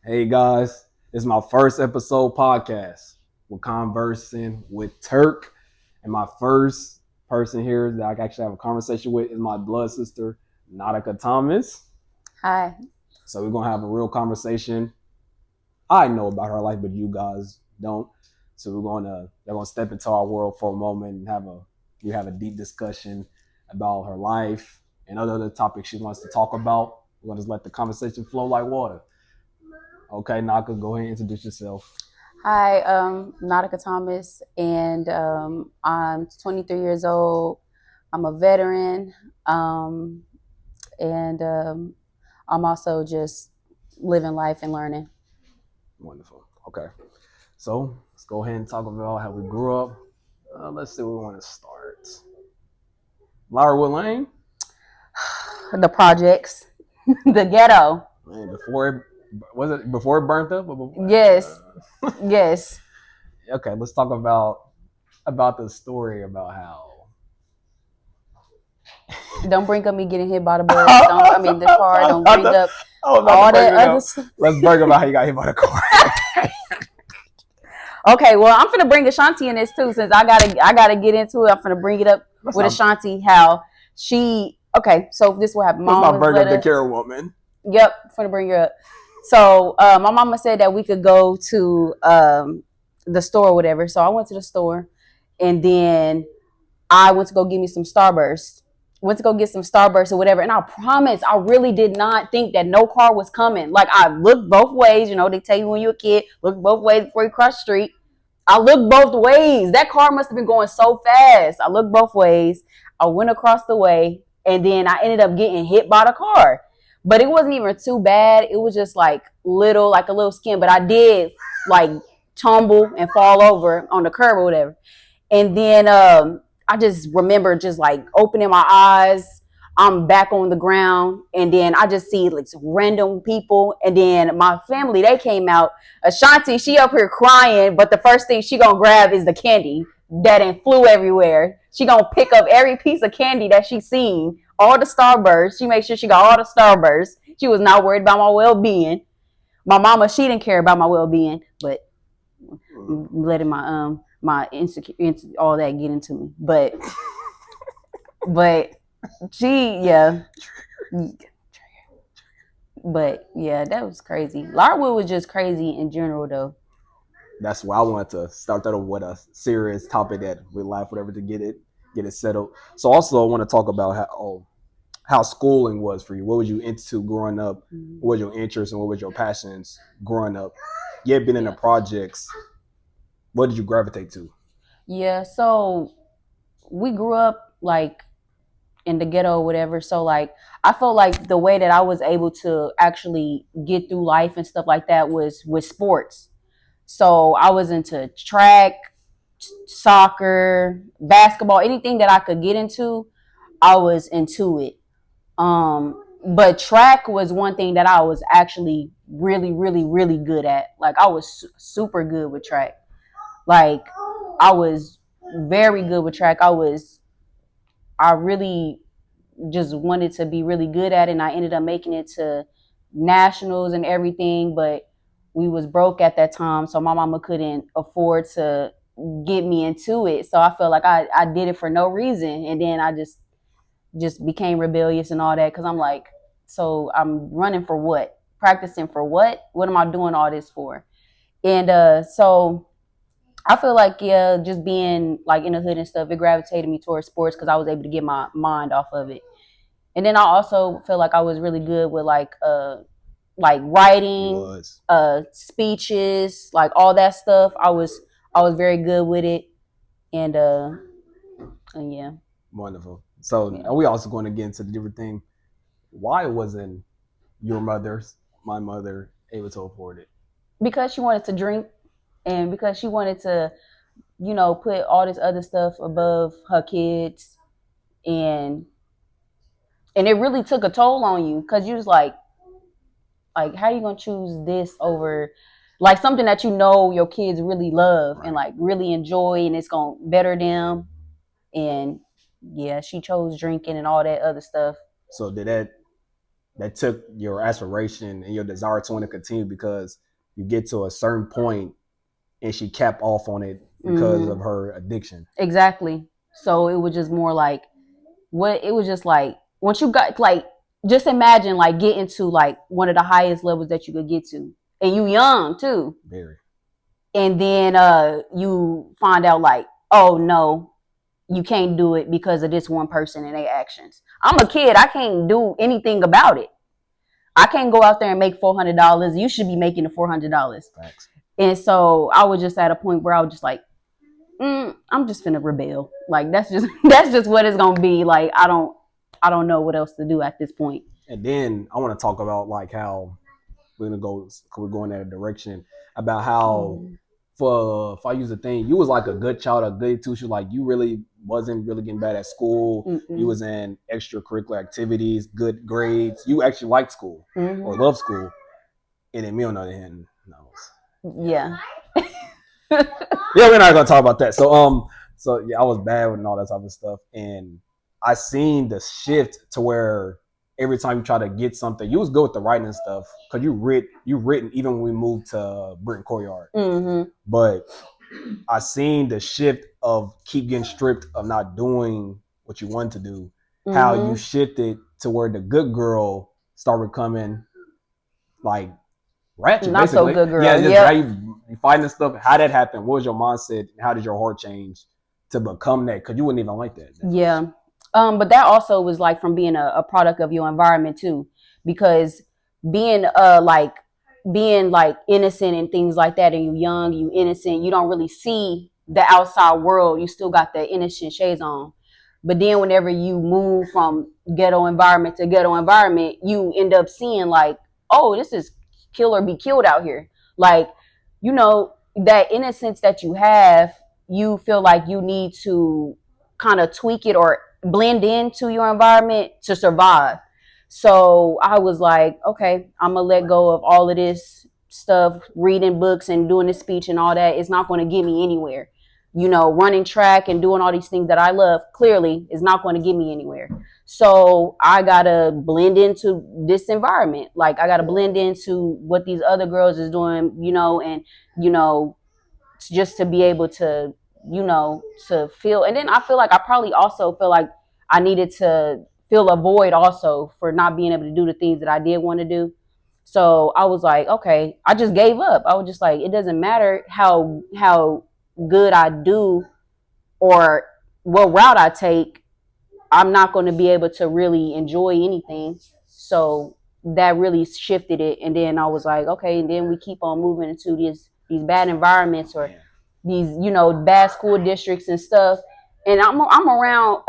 Hey guys, it's my first episode podcast. We're conversing with Turk, and my first person here that I can actually have a conversation with is my blood sister, Nautica Thomas. Hi. So we're gonna have a real conversation. I know about her life, but you guys don't. So they're gonna step into our world for a moment and have a deep discussion about her life and other topics she wants to talk about. We're gonna just let the conversation flow like water. Okay, Naka, go ahead and introduce yourself. Hi, Nautica Thomas, and I'm 23 years old. I'm a veteran, and I'm also just living life and learning. Wonderful. Okay, so let's go ahead and talk about how we grew up. Let's see where we want to start. Lyrewood Lane. The projects, the ghetto. Man, before it burnt up? Yes, yes. Okay, let's talk about the story about how. Don't bring up me getting hit by the bus. The car. Don't bring up all that other stuff. Let's bring about how you got hit by the car. Okay, well, I'm finna bring Ashanti in this too, since I gotta get into it. I'm finna bring it up with Ashanti how she. Okay, so this will happen. Let's not bring up the care woman. Yep, finna bring her up. So my mama said that we could go to the store or whatever. So I went to the store, and then I went to go get me some Starburst. Went to go get some Starburst or whatever. And I promise, I really did not think that no car was coming. Like, I looked both ways. You know, they tell you when you're a kid, look both ways before you cross the street. I looked both ways. That car must have been going so fast. I looked both ways. I went across the way, and then I ended up getting hit by the car. But it wasn't even too bad. It was just like a little skin. But I did like tumble and fall over on the curb or whatever. And then I just remember just like opening my eyes. I'm back on the ground, and then I just see like some random people, and then my family, they came out. Ashanti, she up here crying, but the first thing she gonna grab is the candy that and flew everywhere. She gonna pick up every piece of candy that she seen, all the Starbursts. She made sure she got all the Starbursts. She was not worried about my well-being. My mama, she didn't care about my well-being, but letting my insecure all that get into me, but yeah, but yeah, that was crazy. Larwood was just crazy in general, though. That's why I wanted to start that with a serious topic that we laugh whatever to get it settled. So also I want to talk about how schooling was for you. What were you into growing up? What was your interests and what was your passions growing up? You had been in the projects. What did you gravitate to? Yeah, so we grew up like in the ghetto or whatever. So like I felt like the way that I was able to actually get through life and stuff like that was with sports. So I was into track, soccer, basketball, anything that I could get into, I was into it. But track was one thing that I was actually really, really, really good at. Like I was super good with track. Like I was very good with track. I really just wanted to be really good at it, and I ended up making it to nationals and everything, but we was broke at that time, so my mama couldn't afford to get me into it. So I felt like I did it for no reason, and then I just became rebellious and all that, because I'm like, so I'm running for what? Practicing for what? What am I doing all this for? And so I feel like, yeah, just being like in the hood and stuff, it gravitated me towards sports because I was able to get my mind off of it. And then I also feel like I was really good with like writing, speeches, like all that stuff. I was very good with it, and yeah. Wonderful. So yeah. We also going to get into the different thing. Why wasn't my mother, able to afford it? Because she wanted to drink, and because she wanted to, put all this other stuff above her kids, and it really took a toll on you, because you was like how are you gonna choose this over like something that your kids really love, right, and like really enjoy, and it's gonna better them. And yeah, she chose drinking and all that other stuff. So did that that took your aspiration and your desire to want to continue because you get to a certain point and she capped off on it because of her addiction. Exactly. So it was just more like it was just like once you got like just imagine like getting to like one of the highest levels that you could get to. And you young too. Very. And then you find out like, oh no, you can't do it because of this one person and their actions. I'm a kid, I can't do anything about it. I can't go out there and make $400. You should be making the $400. Facts. And so I was just at a point where I was just like, I'm just finna rebel. Like that's just what it's gonna be. Like I don't know what else to do at this point. And then I want to talk about like how we're going that direction about how if I use the thing, you was like a good child, a good teacher. Like you really wasn't really getting bad at school. You was in extracurricular activities, good grades. You actually liked school or loved school. And then me on the other hand, no. Yeah. Yeah, we're not gonna talk about that. So yeah, I was bad with all that type of stuff, and I seen the shift to where every time you try to get something, you was good with the writing and stuff because you written even when we moved to Britton Courtyard. But I seen the shift of keep getting stripped of not doing what you want to do. How you shifted to where the good girl started becoming like ratchet, not basically. So good girl. Yeah, just how you fighting this stuff. How that happened? What was your mindset? How did your heart change to become that? Because you wouldn't even like that. Yeah. But that also was like from being a product of your environment too, because being like innocent and things like that, and you young, you innocent, you don't really see the outside world. You still got the innocent shades on. But then whenever you move from ghetto environment to ghetto environment, you end up seeing like, oh, this is kill or be killed out here. Like, you know, that innocence that you have, you feel like you need to kind of tweak it or blend into your environment to survive. So I was like, okay, I'm gonna let go of all of this stuff, reading books and doing this speech and all that. It's not going to get me anywhere. You know, running track and doing all these things that I love clearly is not going to get me anywhere. So I gotta blend into this environment. Like I gotta blend into what these other girls is doing, you know, and you know, just to be able to, you know, to feel. And then I feel like I probably also feel like I needed to fill a void also for not being able to do the things that I did want to do. So I was like, okay, I just gave up. I was just like, it doesn't matter how good I do or what route I take. I'm not going to be able to really enjoy anything. So that really shifted it. And then I was like, okay, and then we keep on moving into these bad environments or these, you know, bad school districts and stuff. And I'm around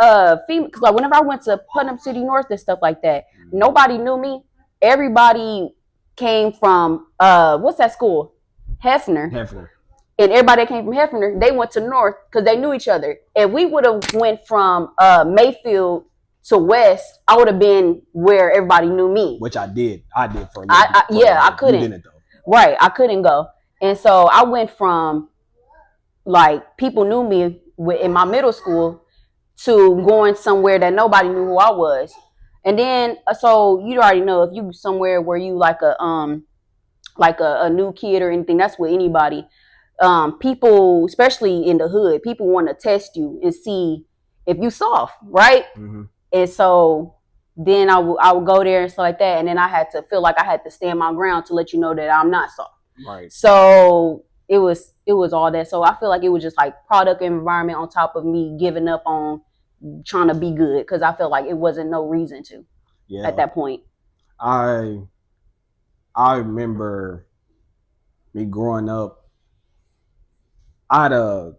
female, because like whenever I went to Putnam City North and stuff like that, nobody knew me. Everybody came from what's that school? Hefner. And everybody that came from Hefner, they went to North because they knew each other. If we would have went from Mayfield to West, I would have been where everybody knew me. Which I did. I did for a little bit. I couldn't. You didn't though. Right, I couldn't go. And so I went from like people knew me in my middle school to going somewhere that nobody knew who I was. And then so you already know if you somewhere where you like a new kid or anything, that's with anybody. People, especially in the hood, people want to test you and see if you soft, right? And so then I would go there and stuff like that, and then I had to feel like I had to stand my ground to let you know that I'm not soft. Right. So it was all that. So I feel like it was just like product environment on top of me giving up on trying to be good because I felt like it wasn't no reason to at that point. I remember me growing up. I had a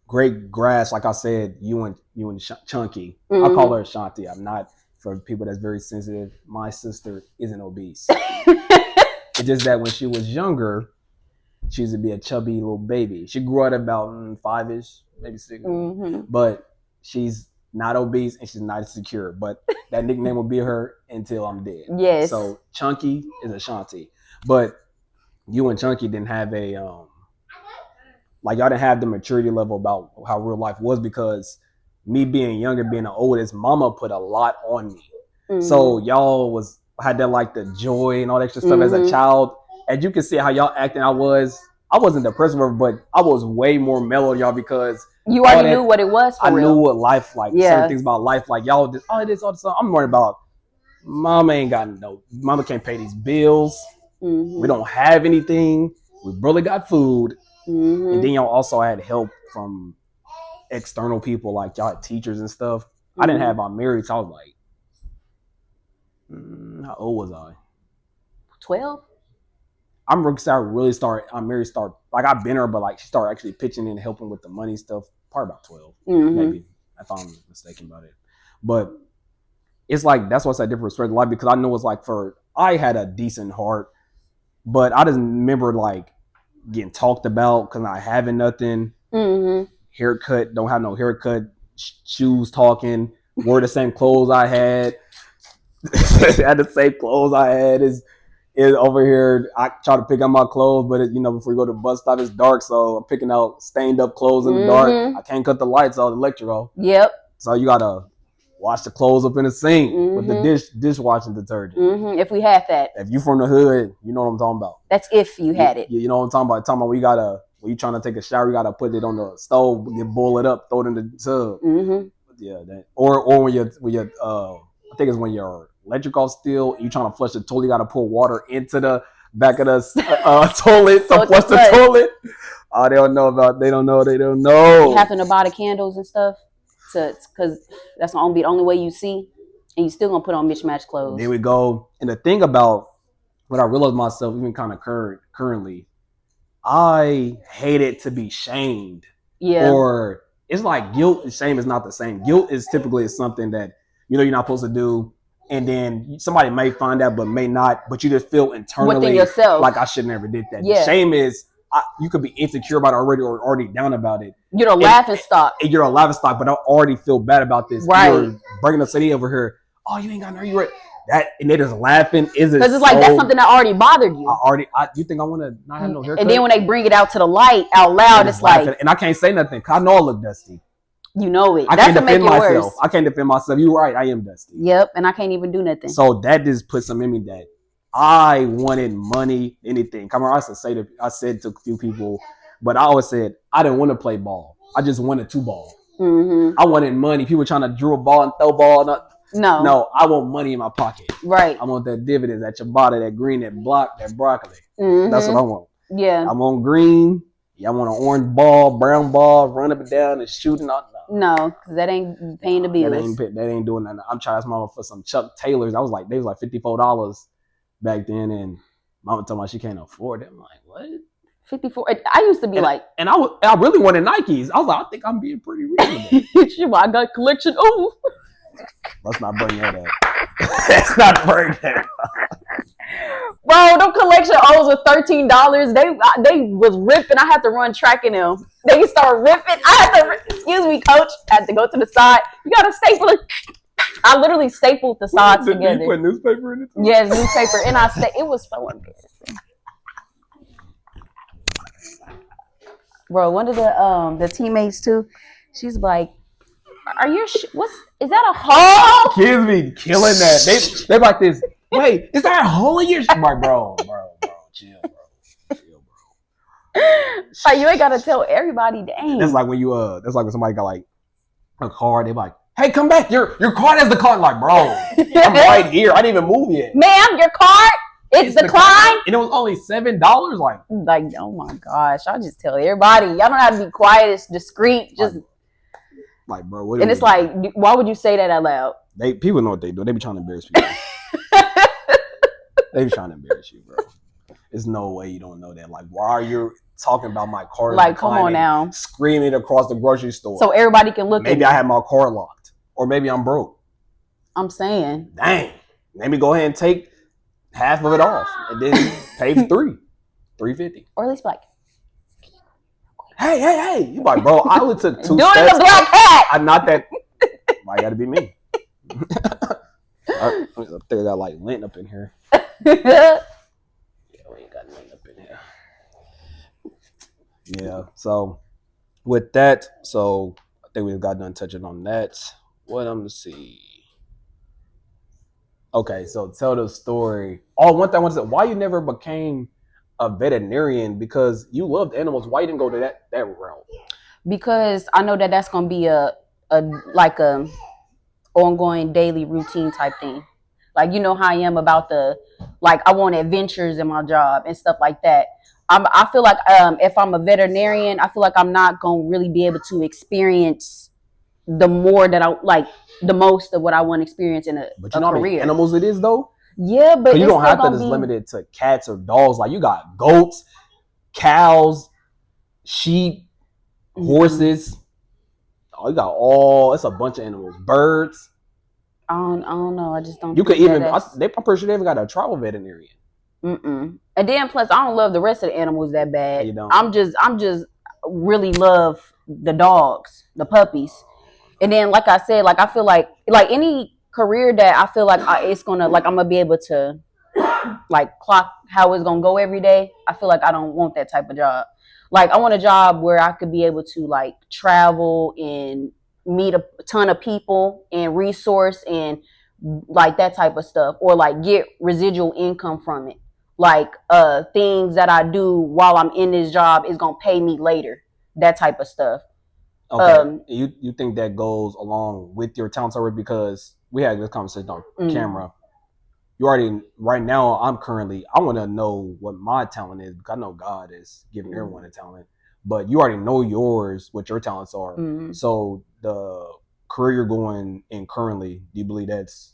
great grasp, like I said, you and Chunky. I call her Shanti. I'm not, for people that's very sensitive, my sister isn't obese. It's just that when she was younger, she used to be a chubby little baby. She grew up about 5-ish, maybe 6. But she's not obese and she's not insecure. But that nickname will be her until I'm dead. Yes. So Chunky is a Shanti. But you and Chunky didn't have a like y'all didn't have the maturity level about how real life was because me being younger, being the oldest, mama put a lot on me. So y'all was had that like the joy and all that extra stuff as a child. And you can see how y'all acting. I wasn't depressed, but I was way more mellow than y'all because you already knew what it was. I knew what life like. Yeah. Certain things about life, like y'all just all this stuff. I'm worried about. Mama ain't got no. Mama can't pay these bills. We don't have anything. We barely got food, and then y'all also had help from external people, like y'all had teachers and stuff. I didn't have my married, so I was like, how old was I? 12. I'm really start. I'm married. Like I've been her, but like she started actually pitching in and helping with the money stuff. Probably about 12, maybe if I'm mistaken about it. But it's like that's what's that different perspective like because I know it's like I had a decent heart, but I just remember like getting talked about because not having nothing. Haircut, don't have no haircut. Shoes talking. Wore the same clothes I had. Had the same clothes I had is over here. I try to pick out my clothes, but before you go to the bus stop, it's dark, so I'm picking out stained up clothes in the dark. I can't cut the lights off, the electric off. Yep. So you gotta wash the clothes up in the sink with the dishwashing detergent. If we had that. If you from the hood, you know what I'm talking about. That's if you had it. You know what I'm talking about. Talking about when you trying to take a shower, you gotta put it on the stove, boil it up, throw it in the tub. Yeah, that or when you're I think it's when your electric off still, you trying to flush the toilet, you gotta pour water into the back of the toilet to flush the toilet. Oh, they don't know. You having to buy the candles and stuff because that's gonna be the only way you see, and you still gonna put on mismatched clothes. There we go. And the thing about what I realized myself, even kind of currently, I hated to be shamed. Yeah. Or it's like guilt and shame is not the same. Guilt is typically something that you're not supposed to do, and then somebody may find out but may not, but you just feel internally within yourself like I should never did that. Yeah. Shame is you could be insecure about it already or already down about it. You're a laughing stock. And you're a laughing stock, but I already feel bad about this. Right. You're bringing the city over here. Oh, you ain't got no. You're right. That and they just laughing. Is it? Because it's like that's something that already bothered you. You think I want to not have no haircut? And then when they bring it out to the light out loud, it's laughing. like, and I can't say nothing because I know I look dusty. You know it. I can't defend myself. I can't defend myself. You're right. I am dusty. Yep, and I can't even do nothing. So that just put some in me that I wanted money, anything. Come on, I said to a few people, but I always said I didn't want to play ball. I just wanted to ball. I wanted money. People trying to drill a ball and throw ball. No, I want money in my pocket. Right. I want that dividends, that ciabatta, that green, that broccoli. That's what I want. Yeah. I want green. I want an orange ball, brown ball, run up and down and shooting. No, because that ain't paying the bills. That ain't doing nothing. I'm trying to ask mama for some Chuck Taylors. They was like $54 back then, and mama told me she can't afford it. I'm like, what? 54. I used to be and I really wanted Nikes. I was like, I think I'm being pretty reasonable. I got collection. Oh, let's not bring that up. Let's not bring that up. Bro, them collection O's were $13. They was ripping. I had to run tracking them. They start ripping. Excuse me, coach. I had to go to the side. You gotta staple it. I literally stapled the sides together. You put newspaper in it too? Yes, newspaper. And it was so embarrassing. Bro, one of the teammates too, she's like, "Are you? Is that a hole?" Kids be killing that. They're like this. Wait, is that a hole in your? Like, bro, chill, bro. Like you ain't gotta tell everybody. Dang. That's like when that's like when somebody got like a car. They like, hey, come back. Your card has the card. Like, bro, I'm right here. I didn't even move yet. Ma'am, your card. It's declined. And it was only $7. Like, oh my gosh. I'll just tell everybody. Y'all don't have to be quiet. It's discreet. Just like bro, what? And it's like, why would you say that out loud? People know what they do. They be trying to embarrass people. They be trying to embarrass you, bro. There's no way you don't know that. Like, why are you talking about my card? Like, come on now. Screaming across the grocery store. So everybody can look at Maybe I have my card locked. Or maybe I'm broke. I'm saying. Dang. Let me go ahead and take half of it off. And then pay for $3.50. Or at least like, hey. You like, bro, I only took 2 steps. Doing the black hat. I'm not that. Why gotta be me? I think I got like lint up in here. Yeah, we ain't got lint up in here. Yeah, so with that, I think we got done touching on that. What I'm to see. Okay, so tell the story. Oh, one thing I want to say, why you never became a veterinarian? Because you loved animals. Why you didn't go to that route? Because I know that that's gonna be a like a ongoing daily routine type thing. Like you know how I am about the like I want adventures in my job and stuff like that. I feel like if I'm a veterinarian, I feel like I'm not gonna really be able to experience the more that I like the most of what I want to experience in But you a know how many career. animals it is though? Yeah, but Because you it's don't still have to gonna just be limit it to cats or dogs. Like you got goats, cows, sheep, horses. Oh, you got it's a bunch of animals. Birds. I don't know. I just don't You could think that even, that's. I'm pretty sure they even got a travel veterinarian. Mm-mm. And then plus, I don't love the rest of the animals that How bad. you don't? I'm just really love the dogs, the puppies. And then, like I said, like I feel like any career that I feel like it's gonna like I'm gonna be able to like clock how it's gonna go every day. I feel like I don't want that type of job. Like I want a job where I could be able to like travel and meet a ton of people and resource and like that type of stuff, or like get residual income from it. Like things that I do while I'm in this job is gonna pay me later. That type of stuff. Okay, you think that goes along with your talent already? Because we had this conversation on camera. You already right now. I want to know what my talent is because I know God is giving everyone a talent, but you already know yours, what your talents are. So the career you're going in currently, do you believe that's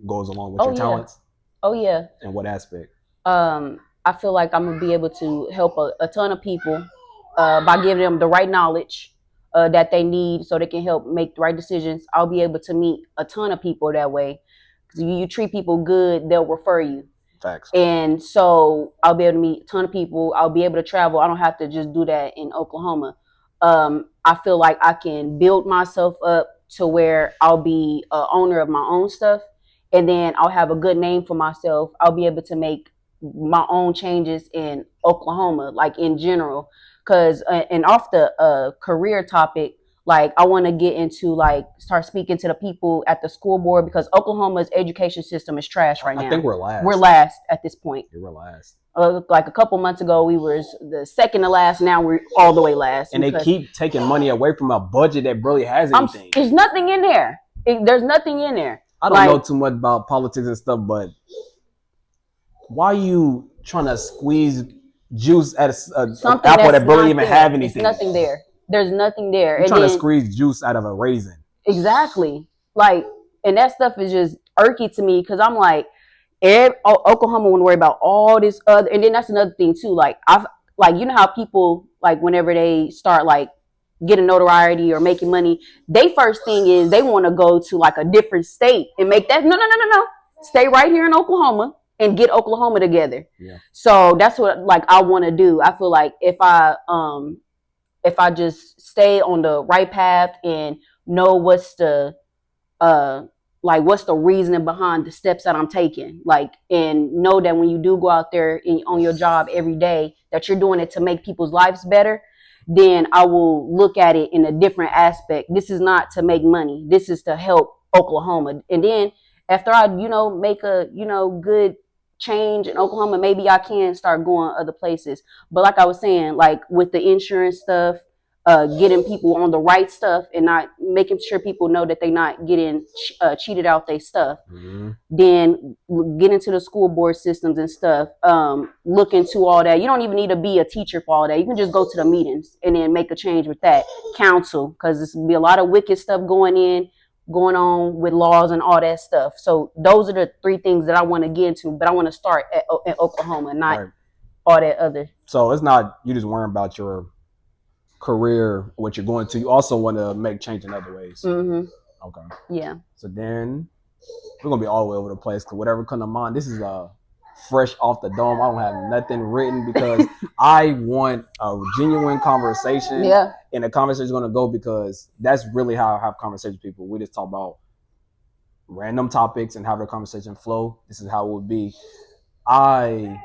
goes along with your talents? Oh yeah. In what aspect? I feel like I'm gonna be able to help a ton of people by giving them the right knowledge that they need so they can help make the right decisions. I'll be able to meet a ton of people that way. Because you treat people good, they'll refer you. Facts. And so I'll be able to meet a ton of people. I'll be able to travel. I don't have to just do that in Oklahoma. I feel like I can build myself up to where I'll be a owner of my own stuff, and then I'll have a good name for myself. I'll be able to make my own changes in Oklahoma, like in general. Because and off the career topic, like I want to get into like start speaking to the people at the school board because Oklahoma's education system is trash right now. I think we're last. We're last at this point. We're last. Like a couple months ago, we were the second to last. Now we're all the way last. And they keep taking money away from a budget that barely has anything. There's nothing in there. There's nothing in there. I don't know too much about politics and stuff, but why are you trying to squeeze juice at an apple that barely even have anything? There's nothing there. There's nothing there. You're trying to squeeze juice out of a raisin. Exactly. Like, and that stuff is just irky to me because I'm like, Oklahoma wouldn't worry about all this other, and then that's another thing too. Like you know how people like whenever they start like getting notoriety or making money, they first thing is they want to go to like a different state and make that. No. Stay right here in Oklahoma and get Oklahoma together. Yeah. So that's what like I want to do. I feel like if I just stay on the right path and know what's the reasoning behind the steps that I'm taking, like, and know that when you do go out there on your job every day that you're doing it to make people's lives better, then I will look at it in a different aspect. This is not to make money. This is to help Oklahoma. And then after I, make a, good change in Oklahoma, maybe I can start going other places. But like I was saying, like with the insurance stuff, getting people on the right stuff and not making sure people know that they're not getting cheated out their stuff. Mm-hmm. Then get into the school board systems and stuff. Look into all that. You don't even need to be a teacher for all that. You can just go to the meetings and then make a change with that. Council, because there's be a lot of wicked stuff going on with laws and all that stuff. So those are the three things that I want to get into, but I want to start in Oklahoma, not all that other. So it's not you just worrying about your career, what you're going to. You also want to make change in other ways. Mm-hmm. Okay. Yeah. So then we're gonna be all the way over the place because whatever comes to mind. This is fresh off the dome. I don't have nothing written because I want a genuine conversation. Yeah. And the conversation is gonna go because that's really how I have conversations with people. We just talk about random topics and how the conversation flow. This is how it would be. I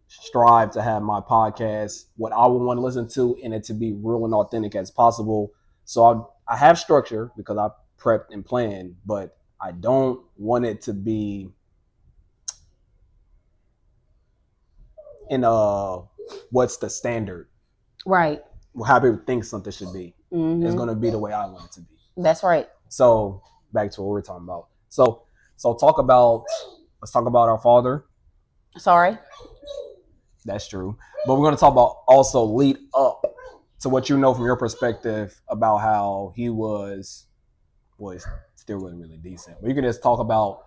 strive to have my podcast what I would want to listen to and it to be real and authentic as possible. So I have structure because I prepped and planned, but I don't want it to be in what's the standard, right. how people think something should be. Mm-hmm. It's going to be the way I want it to be. That's right. So back to what we're talking about. So let's talk about our father. Sorry. That's true. But we're going to talk about also lead up to what you know from your perspective about how he was still really decent. But you can just talk about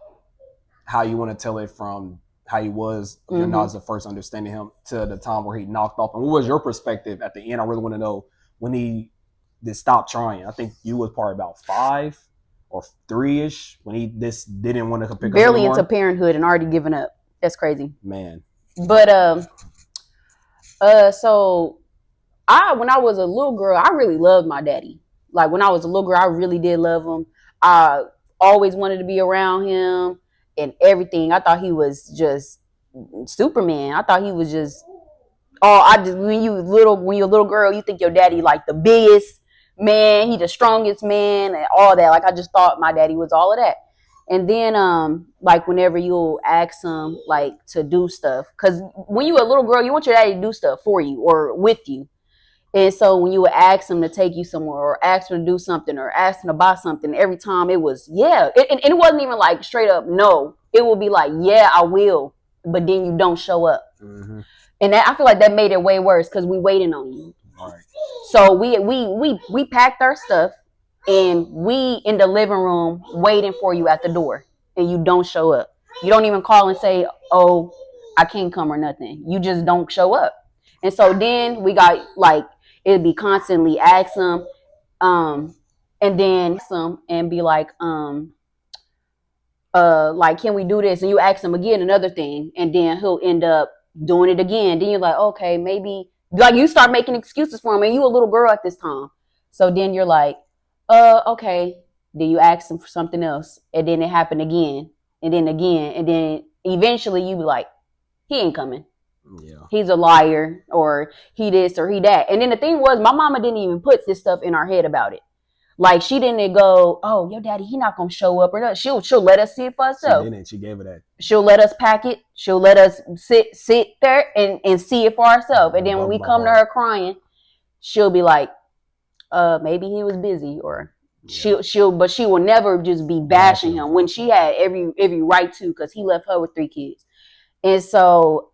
how you want to tell it from how he was, your knowledge of first understanding him to the time where he knocked off. And what was your perspective at the end? I really want to know when he just stopped trying. I think you was probably about 5 or 3-ish when he just didn't want to pick barely up into parenthood and already given up. That's crazy. Man. But so when I was a little girl, I really loved my daddy. Like when I was a little girl, I really did love him. I always wanted to be around him and everything. I thought he was just Superman. I thought he was just when you're a little girl, you think your daddy like the biggest man, he the strongest man and all that. Like I just thought my daddy was all of that. And then like whenever you'll ask him like to do stuff, because when you're a little girl, you want your daddy to do stuff for you or with you. And so when you would ask him to take you somewhere or ask him to do something or ask him to buy something, every time it was, yeah. And it wasn't even like straight up, no. It would be like, yeah, I will. But then you don't show up. Mm-hmm. And I feel like that made it way worse because we waiting on you. Right. So we packed our stuff and we in the living room waiting for you at the door. And you don't show up. You don't even call and say, oh, I can't come or nothing. You just don't show up. And so then we got like, it'd be constantly ask him, and then some and be like can we do this? And you ask him again another thing, and then he'll end up doing it again. Then you're like, okay, maybe like you start making excuses for him, and you a little girl at this time. So then you're like, okay. Then you ask him for something else, and then it happened again, and then again, and then eventually you be like, he ain't coming. Yeah. He's a liar, or he this or he that. And then the thing was, my mama didn't even put this stuff in our head about it. Like she didn't go, oh, your daddy, he not gonna show up or not. She'll let us see it for herself. She didn't. She gave her that. She'll let us pack it. She'll let us sit there and see it for ourselves. And then when we come to her crying, she'll be like, maybe he was busy, or yeah. But she will never just be bashing him when she had every right to, because he left her with 3 kids. And so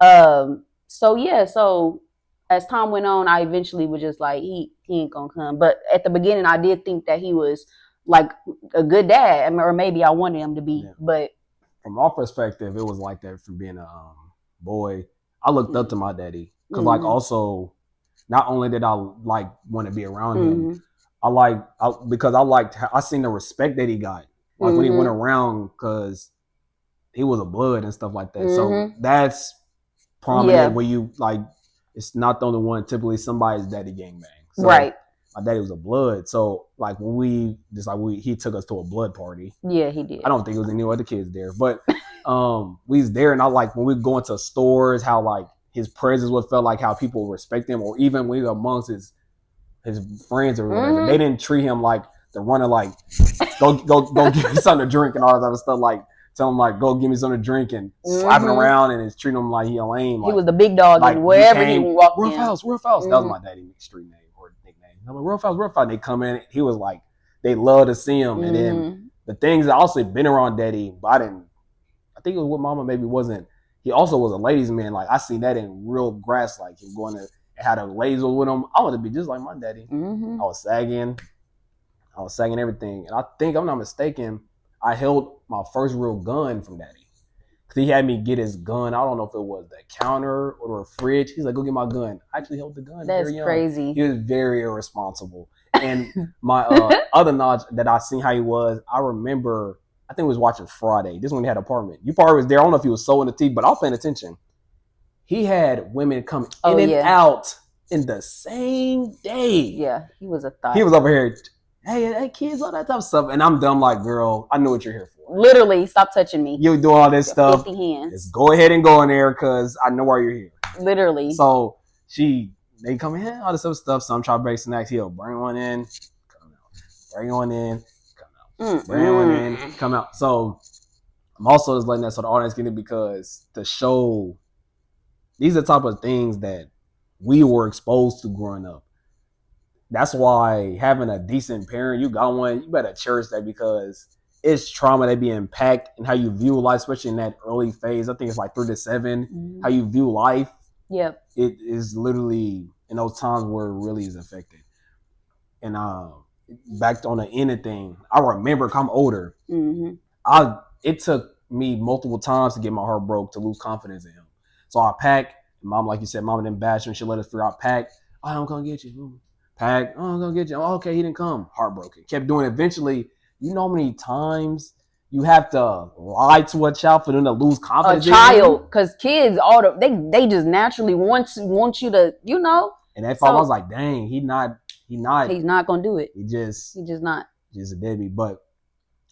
as time went on, I eventually was just like, he ain't gonna come. But at the beginning, I did think that he was like a good dad, or maybe I wanted him to be. Yeah. But from our perspective, it was like that from being a boy. I looked up to my daddy because, like, also not only did I like want to be around him, I seen the respect that he got, like when he went around, because he was a blood and stuff like that. So that's prominent when you like. It's not the only one. Typically, somebody's daddy gangbang. So right. My daddy was a blood. So like when he took us to a blood party. Yeah, he did. I don't think it was any other kids there, but we was there, and I like when we go into stores, how like his presence would felt like how people respect him, or even when he was amongst his friends or whatever, they didn't treat him like the runner, like go give me something to drink and all that other stuff, like. Tell him like, go give me something to drink, and slapping around, and it's treating him like he a lame. Like, he was the big dog, like, and wherever he walked in. Rough House. That was my daddy's street name or nickname. I'm like, Rough House. They come in. He was like, they love to see him. And then the things that I also been around daddy, but I think it was what mama maybe wasn't. He also was a ladies' man. Like I seen that in real grass, like him going to had a laser with him. I wanted to be just like my daddy. I was sagging everything, and I think, I'm not mistaken, I held my first real gun from daddy. Because he had me get his gun. I don't know if it was the counter or the fridge. He's like, go get my gun. I actually held the gun. That's crazy. He was very irresponsible. And my other knowledge that I seen how he was, I remember, I think we was watching Friday. This is when he had an apartment. You probably was there. I don't know if he was sewing the teeth, but I was paying attention. He had women come in and out in the same day. Yeah, he was a thought. He was over here, hey, kids, all that type of stuff. And I'm dumb like, girl, I know what you're here for. Literally, stop touching me. You do all this stuff. 50 hands. Just go ahead and go in there, because I know why you're here. Literally. So they come in, all this other stuff. So I'm trying to bake snacks. He'll bring one in, come out. Bring one in, come out. Brand went in, come out. So I'm also just letting that so the audience get it because to show these are the type of things that we were exposed to growing up. That's why having a decent parent, you got one, you better cherish that because it's trauma that be impact and how you view life, especially in that early phase. I think it's like 3 to 7. How you view life. Yep. It is literally in those times where it really is affected. And back on the end of thing, I remember I'm older. It took me multiple times to get my heart broke to lose confidence in him. So I packed. Mom, like you said, mom didn't bash him. She let us figure out pack. Oh, I'm gonna get you. Pack. Oh, I'm gonna get you. Oh, okay, he didn't come. Heartbroken. Kept doing it. Eventually, you know how many times you have to lie to a child for them to lose confidence. A child, because kids, they just naturally want you to, you know. And that I was like, dang, he's not gonna do it. He's just not. Just a deadbeat. But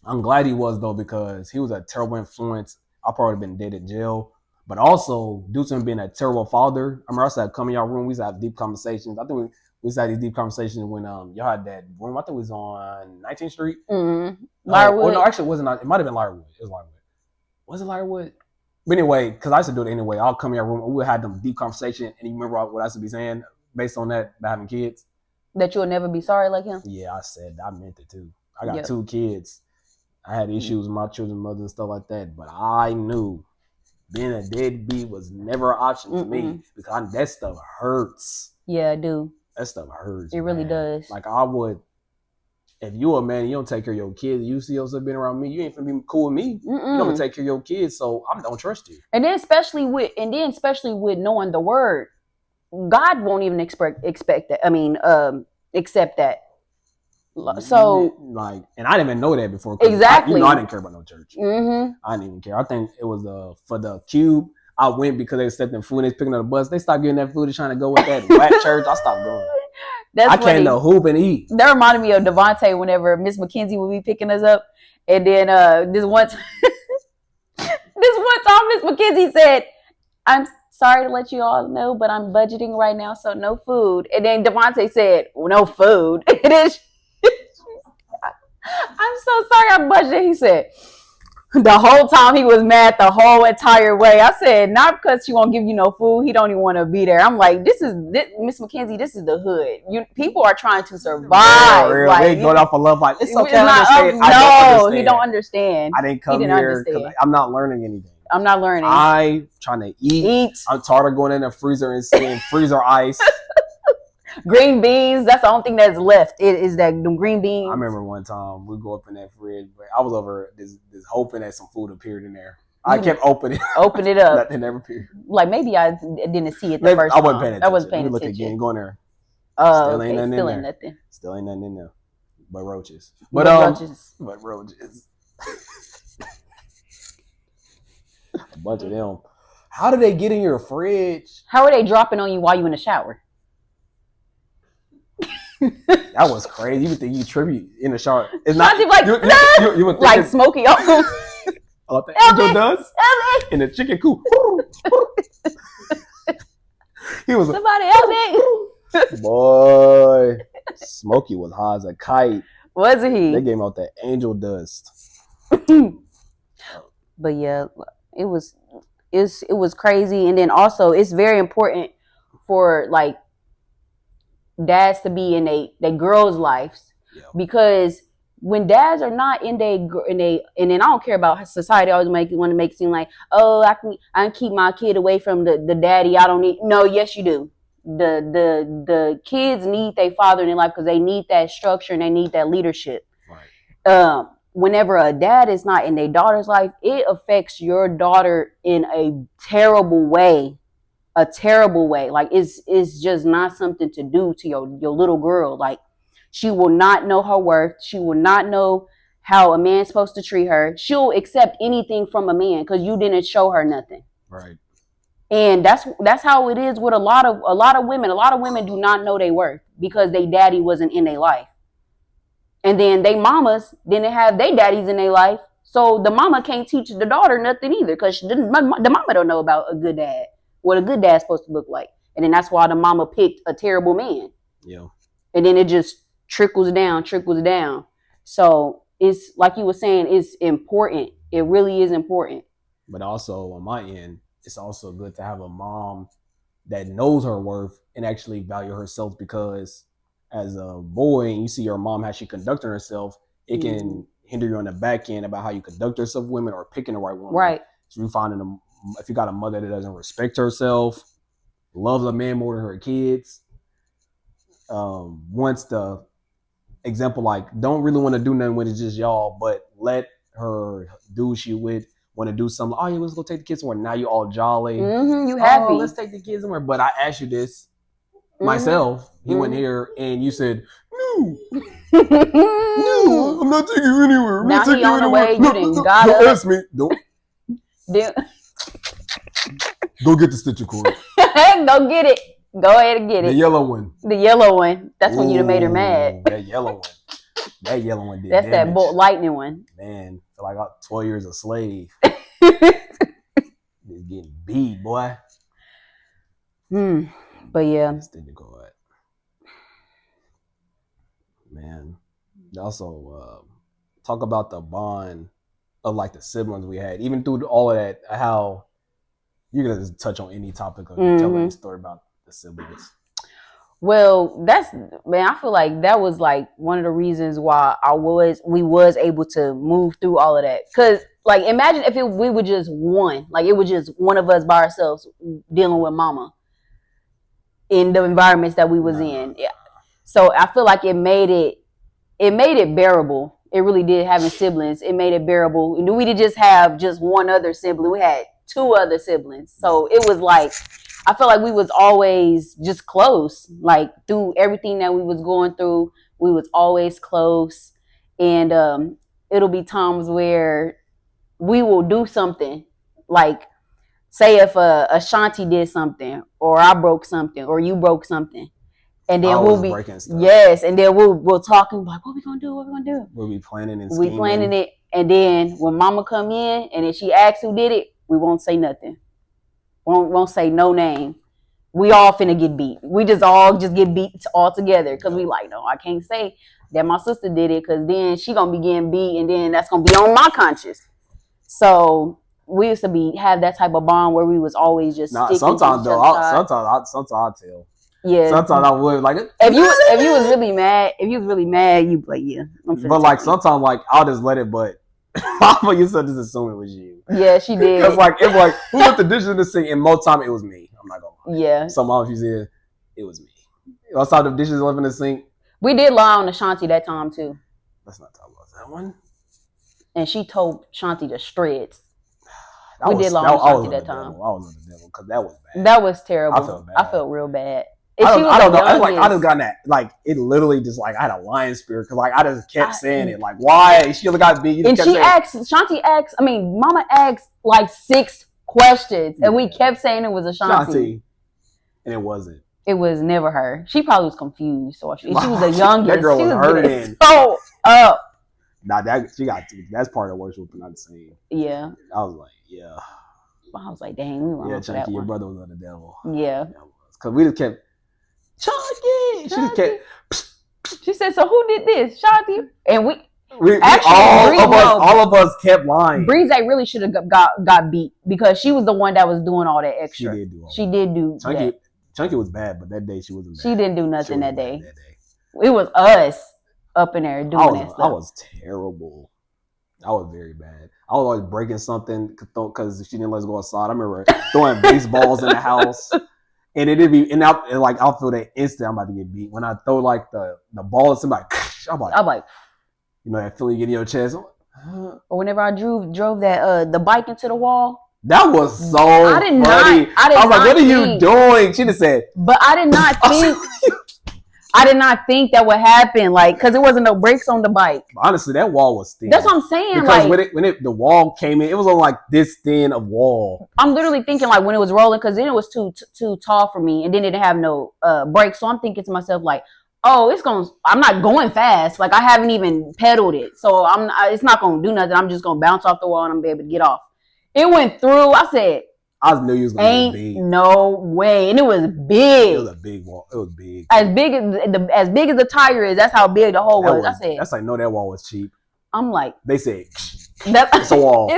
I'm glad he was though because he was a terrible influence. I probably been dead in jail. But also, due to him being a terrible father, I remember I said, come in your room. We used to have deep conversations. I think we used to have these deep conversations when y'all had that room. I think it was on 19th Street. Lyrewood. No, actually, it wasn't. It might have been Lyrewood. It was Lyrewood. Was it Lyrewood? But anyway, because I used to do it anyway. I'll come in your room. We would have them deep conversation. And you remember what I used to be saying based on that about having kids? That you'll never be sorry like him? Yeah, I meant it too. I got 2 kids. I had issues with my children's mother and stuff like that. But I knew being a deadbeat was never an option for me because that stuff hurts. Yeah, I do. That stuff hurts. It really does. Like I would, if you a man, you don't take care of your kids. You see yourself being around me, you ain't finna be cool with me. You don't take care of your kids, so I don't trust you. And then especially with knowing the word, God won't even expect that. I mean, accept that. So like, and I didn't even know that before. Exactly. I didn't care about no church. I didn't even care. I think it was for the cube. I went because they accepting food. They was picking up the bus. They stopped getting that food. They're trying to go with that whack church. I stopped going. I came to hoop and eat. That reminded me of Devontae whenever Miss McKenzie would be picking us up, and then this one time Miss McKenzie said, "I'm sorry to let you all know, but I'm budgeting right now, so no food." And then Devontae said, well, "No food." It is. I'm so sorry, I'm budgeting. He said. The whole time he was mad the whole entire way. I said, not because she won't give you no food. He don't even want to be there. I'm like, Miss McKenzie, this is the hood. People are trying to survive. Real. Like, they going off of love. Like, it's okay. He don't understand. I didn't come here because I'm not learning anything. I'm not learning. I'm trying to eat. I'm tired of going in the freezer and seeing freezer ice. Green beans, that's the only thing that's left. It is that the green beans. I remember one time we go up in that fridge, but I was over this hoping that some food appeared in there. I kept opening it up. Nothing ever appeared. Like maybe I didn't see it the first time. I wasn't paying attention. I wasn't paying attention. Look again. Go in there. Still ain't nothing. Still ain't nothing in there. But roaches. But roaches. But roaches. A bunch of them. How do they get in your fridge? How are they dropping on you while you in the shower? That was crazy. You would think you tribute in the shower. It's not like you would think like Smokey. Oh, the angel does in the chicken coop. He was somebody help me. Boy, Smokey was high as a kite. Was he? They gave him out that angel dust. But yeah, it was crazy, and then also it's very important for like dads to be in they girls' lives because when dads are not in they and then I don't care about society always want to make it seem like, oh, I can keep my kid away from the daddy. I don't need. No, yes you do. The kids need their father in their life because they need that structure and they need that leadership. Right. Whenever a dad is not in their daughter's life, it affects your daughter in a terrible way. A terrible way. Like it's just not something to do to your little girl. Like she will not know her worth. She will not know how a man's supposed to treat her. She'll accept anything from a man because you didn't show her nothing. Right. And that's how it is with a lot of women. A lot of women do not know their worth because their daddy wasn't in their life. And then they mamas didn't have their daddies in their life. So the mama can't teach the daughter nothing either because the mama don't know about a good dad. What a good dad's supposed to look like. And then that's why the mama picked a terrible man. Yeah. And then it just trickles down. So it's like you were saying, it's important. It really is important. But also on my end, it's also good to have a mom that knows her worth and actually value herself, because as a boy and you see your mom how she conducting herself, it can hinder you on the back end about how you conduct yourself with women or picking the right woman. Right. So you finding them, if you got a mother that doesn't respect herself, loves a man more than her kids, wants the example, like don't really want to do nothing with it, just y'all, but let her do she with want to do something. Oh yeah, let's go take the kids somewhere. Now you all jolly. You happy? Oh, let's take the kids somewhere. But I asked you this myself. He went here and you said no. No, I'm not taking you anywhere. I'm now not taking he on the way. No, You didn't don't ask me. Don't. Go get the stitching cord. Go get it. Go ahead and get it. The yellow one. The yellow one. That's when you done made her mad. That yellow one. That yellow one did That's damage. that bolt lightning one. Man, feel like I got 12 years a slave. It's getting beat, boy. But yeah. Stitching cord. Man. Also, talk about the bond of like the siblings we had. Even through all of that, how you can just touch on any topic of telling a story about the siblings. Well, I feel like that was like one of the reasons why we was able to move through all of that. Cause like imagine if we were just one, like it was just one of us by ourselves dealing with mama in the environments that we was in. Yeah. So I feel like it made it bearable. It really did, having siblings. It made it bearable. And we didn't just have just one other sibling. We had 2 other siblings. So it was like, I felt like we was always just close. Like through everything that we was going through, we was always close. And it'll be times where we will do something. Like say if Ashanti did something, or I broke something, or you broke something. And then we'll be and then we'll talk and be like, what we gonna do? What we gonna do? We'll be planning and scheming. We planning it, and then when mama come in and then she asks who did it, we won't say nothing. Won't say no name. We all finna get beat. We just get beat all together because we like, no, I can't say that my sister did it, because then she gonna be getting beat, and then that's gonna be on my conscience. So we used to have that type of bond where we was always just sometimes though. Sometimes I tell. Yeah. Sometimes I would like if you was really mad, you'd be like, yeah. But like sometimes like I'll just let it. But Mama used to just assume it was you. Yeah, she did. Because like it was like who left the dishes in the sink, and most time it was me. I'm not gonna lie. Yeah. Some mom she said it was me. I saw the dishes left in the sink. We did lie on Ashanti that time too. Let's not talk about that one. And she told Shanti to shreds. We did lie on Ashanti that time. I was on the devil because that was bad. That was terrible. I felt bad. I felt real bad. I don't know. I just got that. Like it literally just like I had a lion spirit because like I just kept saying it. Like why she only got big. And Mama asked like 6 questions, and we kept saying it was Ashanti, and it wasn't. It was never her. She probably was confused. So she was the youngest. That girl was hurting. So up. Nah, that's part of the worst whooping I've seen. Yeah. I was like, yeah. I was like, dang, we wrong. Yeah, Chunky, your brother was on the devil. Yeah. Because we just kept. Chunky! She just kept. She said, so who did this? Shanti? And we all of us kept lying. Breeze really should have got beat because she was the one that was doing all that extra. She did do Chunky, that. Chunky was bad, but that day she wasn't bad. She didn't do nothing that day. It was us up in there doing that stuff. I was terrible. I was very bad. I was always breaking something because she didn't let us go outside. I remember throwing baseballs in the house. And it'd be, I'll feel that instant I'm about to get beat. When I throw like the ball at somebody, I'm like, you know that feeling you get in your chest. Or whenever I drove that the bike into the wall. That was so funny. I was like, what are you doing? She just said. But I did not think. I did not think that would happen, like, because there wasn't no brakes on the bike. Honestly, that wall was thin. That's what I'm saying. Because when the wall came in, it was on like this thin of wall. I'm literally thinking like when it was rolling, because then it was too tall for me, and then it didn't have no brakes. So I'm thinking to myself like, oh, I'm not going fast. Like I haven't even pedaled it, so it's not gonna do nothing. I'm just gonna bounce off the wall and I'm gonna be able to get off. It went through. I said, I knew you was gonna be big. No way, and it was big. It was a big wall. It was big. As big as the tire is. That's how big the hole was. I said, that's like no, that wall was cheap. I'm like, they said it's a wall.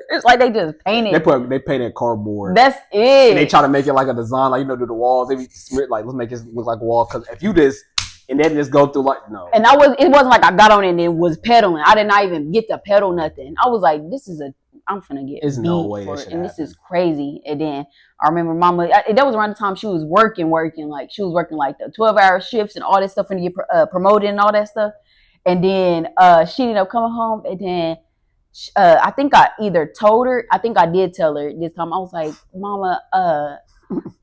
It's like they just painted. They painted cardboard. That's it. And they try to make it like a design, like do the walls. They be like, let's make it look like a wall. Because if you just and then just go through like no. And it wasn't like I got on it and then was pedaling. I did not even get to pedal nothing. I was like, I'm finna get There's beat no way for that it, should and happen. this is crazy. And then I remember Mama. That was around the time she was working. Like she was working like the 12-hour shifts and all that stuff and to get promoted and all that stuff. And then she ended up coming home, and then I think I either told her. I think I did tell her this time. I was like, Mama,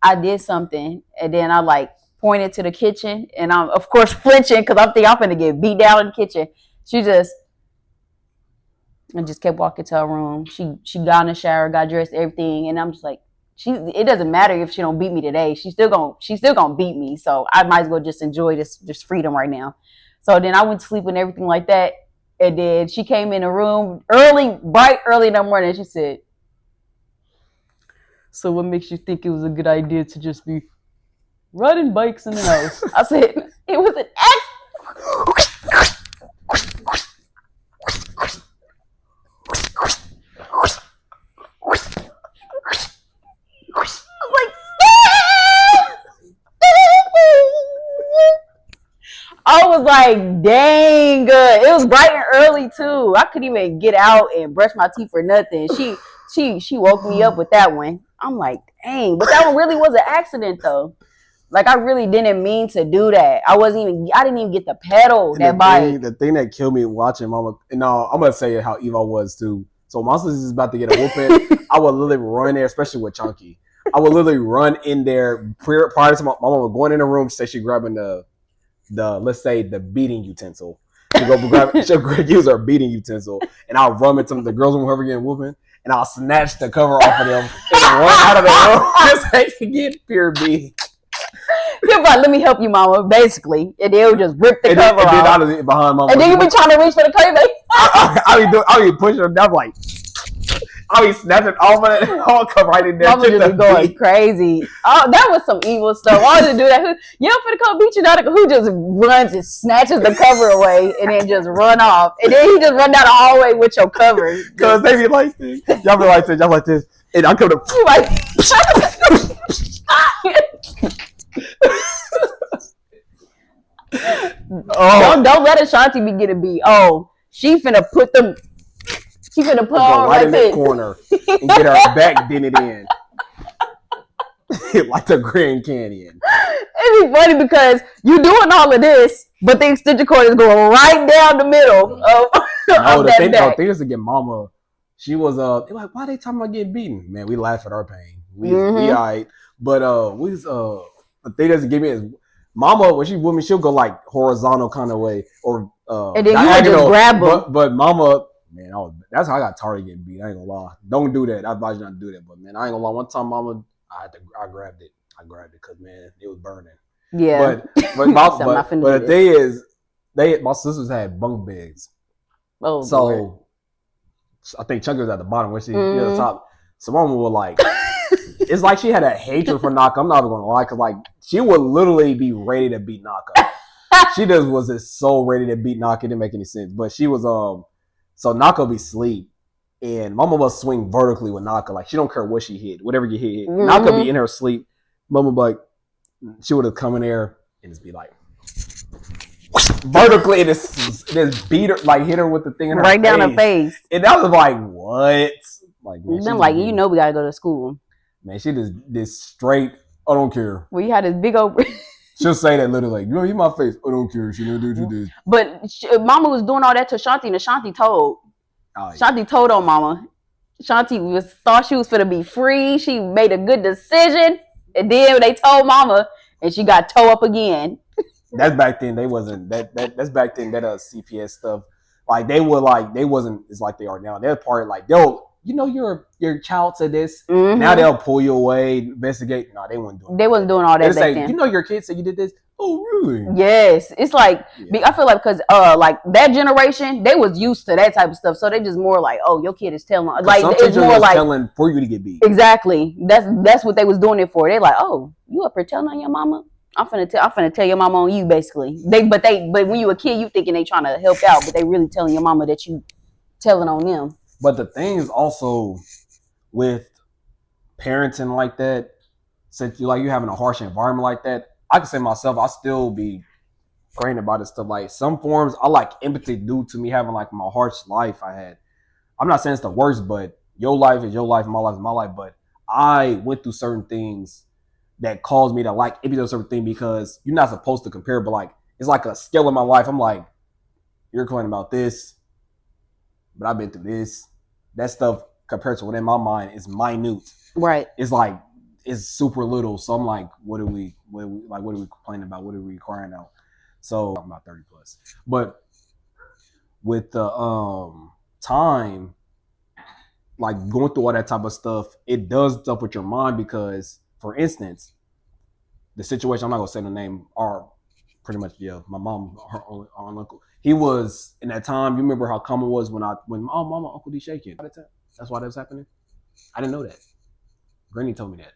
I did something, and then I like pointed to the kitchen, and I'm of course flinching because I'm thinking I'm gonna get beat down in the kitchen. She just kept walking to her room. She got in the shower, got dressed, everything, and I'm just like, it doesn't matter if she don't beat me today. She's still gonna beat me. So I might as well just enjoy this freedom right now. So then I went to sleep and everything like that, and then she came in the room bright early in the morning. She said, "So what makes you think it was a good idea to just be riding bikes in the house?" I said, "It was an accident." I was like, dang, it was bright and early too. I couldn't even get out and brush my teeth or nothing. She woke me up with that one. I'm like, dang, but that one really was an accident though. Like I really didn't mean to do that. I didn't even get to pedal that bike. The thing that killed me watching Mama. No, I'm gonna say how evil I was too. So my sister is about to get a whooping. I would literally run there, especially with Chunky. I would literally run in there prior to my mama going in the room. Say she grabbing the let's say the beating utensil. She'll use her beating utensil, and I'll run into the girls whoever getting whooping, and I'll snatch the cover off of them and run out of the room just so they can get pure beat. You're like, let me help you, Mama. Basically, and they'll just rip the cover off. And then behind Mama, and then you be trying to reach for the cover. I'll be pushing them down like. I'll be snatching off of it. I'll come right in there. Mama just be going crazy. Oh, that was some evil stuff. I wanted to do that. You don't finna come beat you, Nautica. Who just runs and snatches the cover away and then just run off. And then he just run down the hallway with your cover. Because they be like this. Y'all be like this. Y'all like this. And I come to. Don't let Ashanti be getting beat. Oh, she finna put them. She finna put her right in that corner and get her back dented in. Like the Grand Canyon. It'd be funny because you doing all of this, but the extension cord is going right down the middle of the thing is to get Mama. She was they're like, why are they talking about getting beaten? Man, we laugh at our pain. We all right. But the thing doesn't give me is Mama, when she with me, she'll go like horizontal kind of way or and then you just grab her. But Mama. Man, that's how I got tired of getting beat. I ain't gonna lie. Don't do that. I advise you not to do that. But man, I ain't gonna lie. One time, Mama, I grabbed it. I grabbed it because man, it was burning. Yeah. But the thing is, my sisters had bunk beds. Oh. So Lord. I think Chunky was at the bottom where she was at the top. So Mama would like. It's like she had a hatred for Nautica. I'm not even gonna lie, because like she would literally be ready to beat Nautica. She was just so ready to beat Nautica. It didn't make any sense. But she was So Nautica be sleep, and Mama must swing vertically with Nautica. Like she don't care what she hit, whatever you hit. Nautica be in her sleep. Mama be like, she would have come in there and just be like, vertically, and just beat her, like hit her with the thing in her right face. down her face. And that was like, what? Like, man, you know we gotta go to school. Man, she just this straight. I don't care. Well, you had this big old. She'll say that literally, like, you know, you my face. I don't care. She never do this. But Mama was doing all that to Shanti, and Shanti told. Shanti told on Mama. Shanti thought she was gonna be free. She made a good decision, and then they told Mama, and she got towed up again. That's back then. They wasn't that's back then. That CPS stuff, like they wasn't as like they are now. They're part like your child said this. Mm-hmm. Now they'll pull you away, investigate. No, they wasn't doing. They wasn't doing all that. They say, your kid said you did this. Oh, really? Yes, it's like I feel like because like that generation, they was used to that type of stuff, so they just more like, oh, your kid is telling. Like it's more like telling for you to get beat. Exactly. That's what they was doing it for. They're like, oh, you up here telling on your mama? I'm finna tell your mama on you, basically. But when you a kid, you thinking they trying to help out, but they really telling your mama that you telling on them. But the thing is also with parenting like that, since you having a harsh environment like that, I can say myself, I still be praying about this stuff. Like some forms, I like empathy due to me having like my harsh life I had. I'm not saying it's the worst, but your life is your life, my life is my life. But I went through certain things that caused me to like empathy on certain thing because you're not supposed to compare, but like it's like a scale in my life. I'm like, you're complaining about this, but I've been through this. That stuff compared to what in my mind is minute. Right. It's like it's super little. So I'm like, what are we complaining about? What are we crying out? So I'm about 30 plus. But with the time, like going through all that type of stuff, it does stuff with your mind because, for instance, the situation, I'm not gonna say the name, are pretty much my mom, her uncle. He was in that time. You remember how common it was when mama, Uncle D shaking. That's why that was happening. I didn't know that. Granny told me that.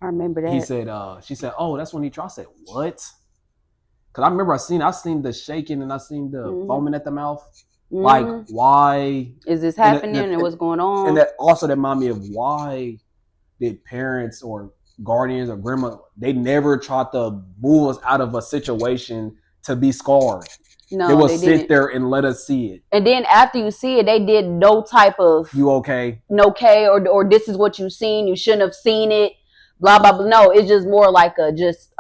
I remember that. He said, she said, oh, that's when he tried. I said, what? Because I remember I seen the shaking and I seen the foaming at the mouth. Like, why is this happening and what's going on? And that also reminded me of why did parents or guardians or grandma, they never tried to move us out of a situation to be scarred. No, they will sit there and let us see it. And then after you see it, they did no type of you okay? Okay, or this is what you've seen. You shouldn't have seen it. Blah blah blah. No, it's just more like a just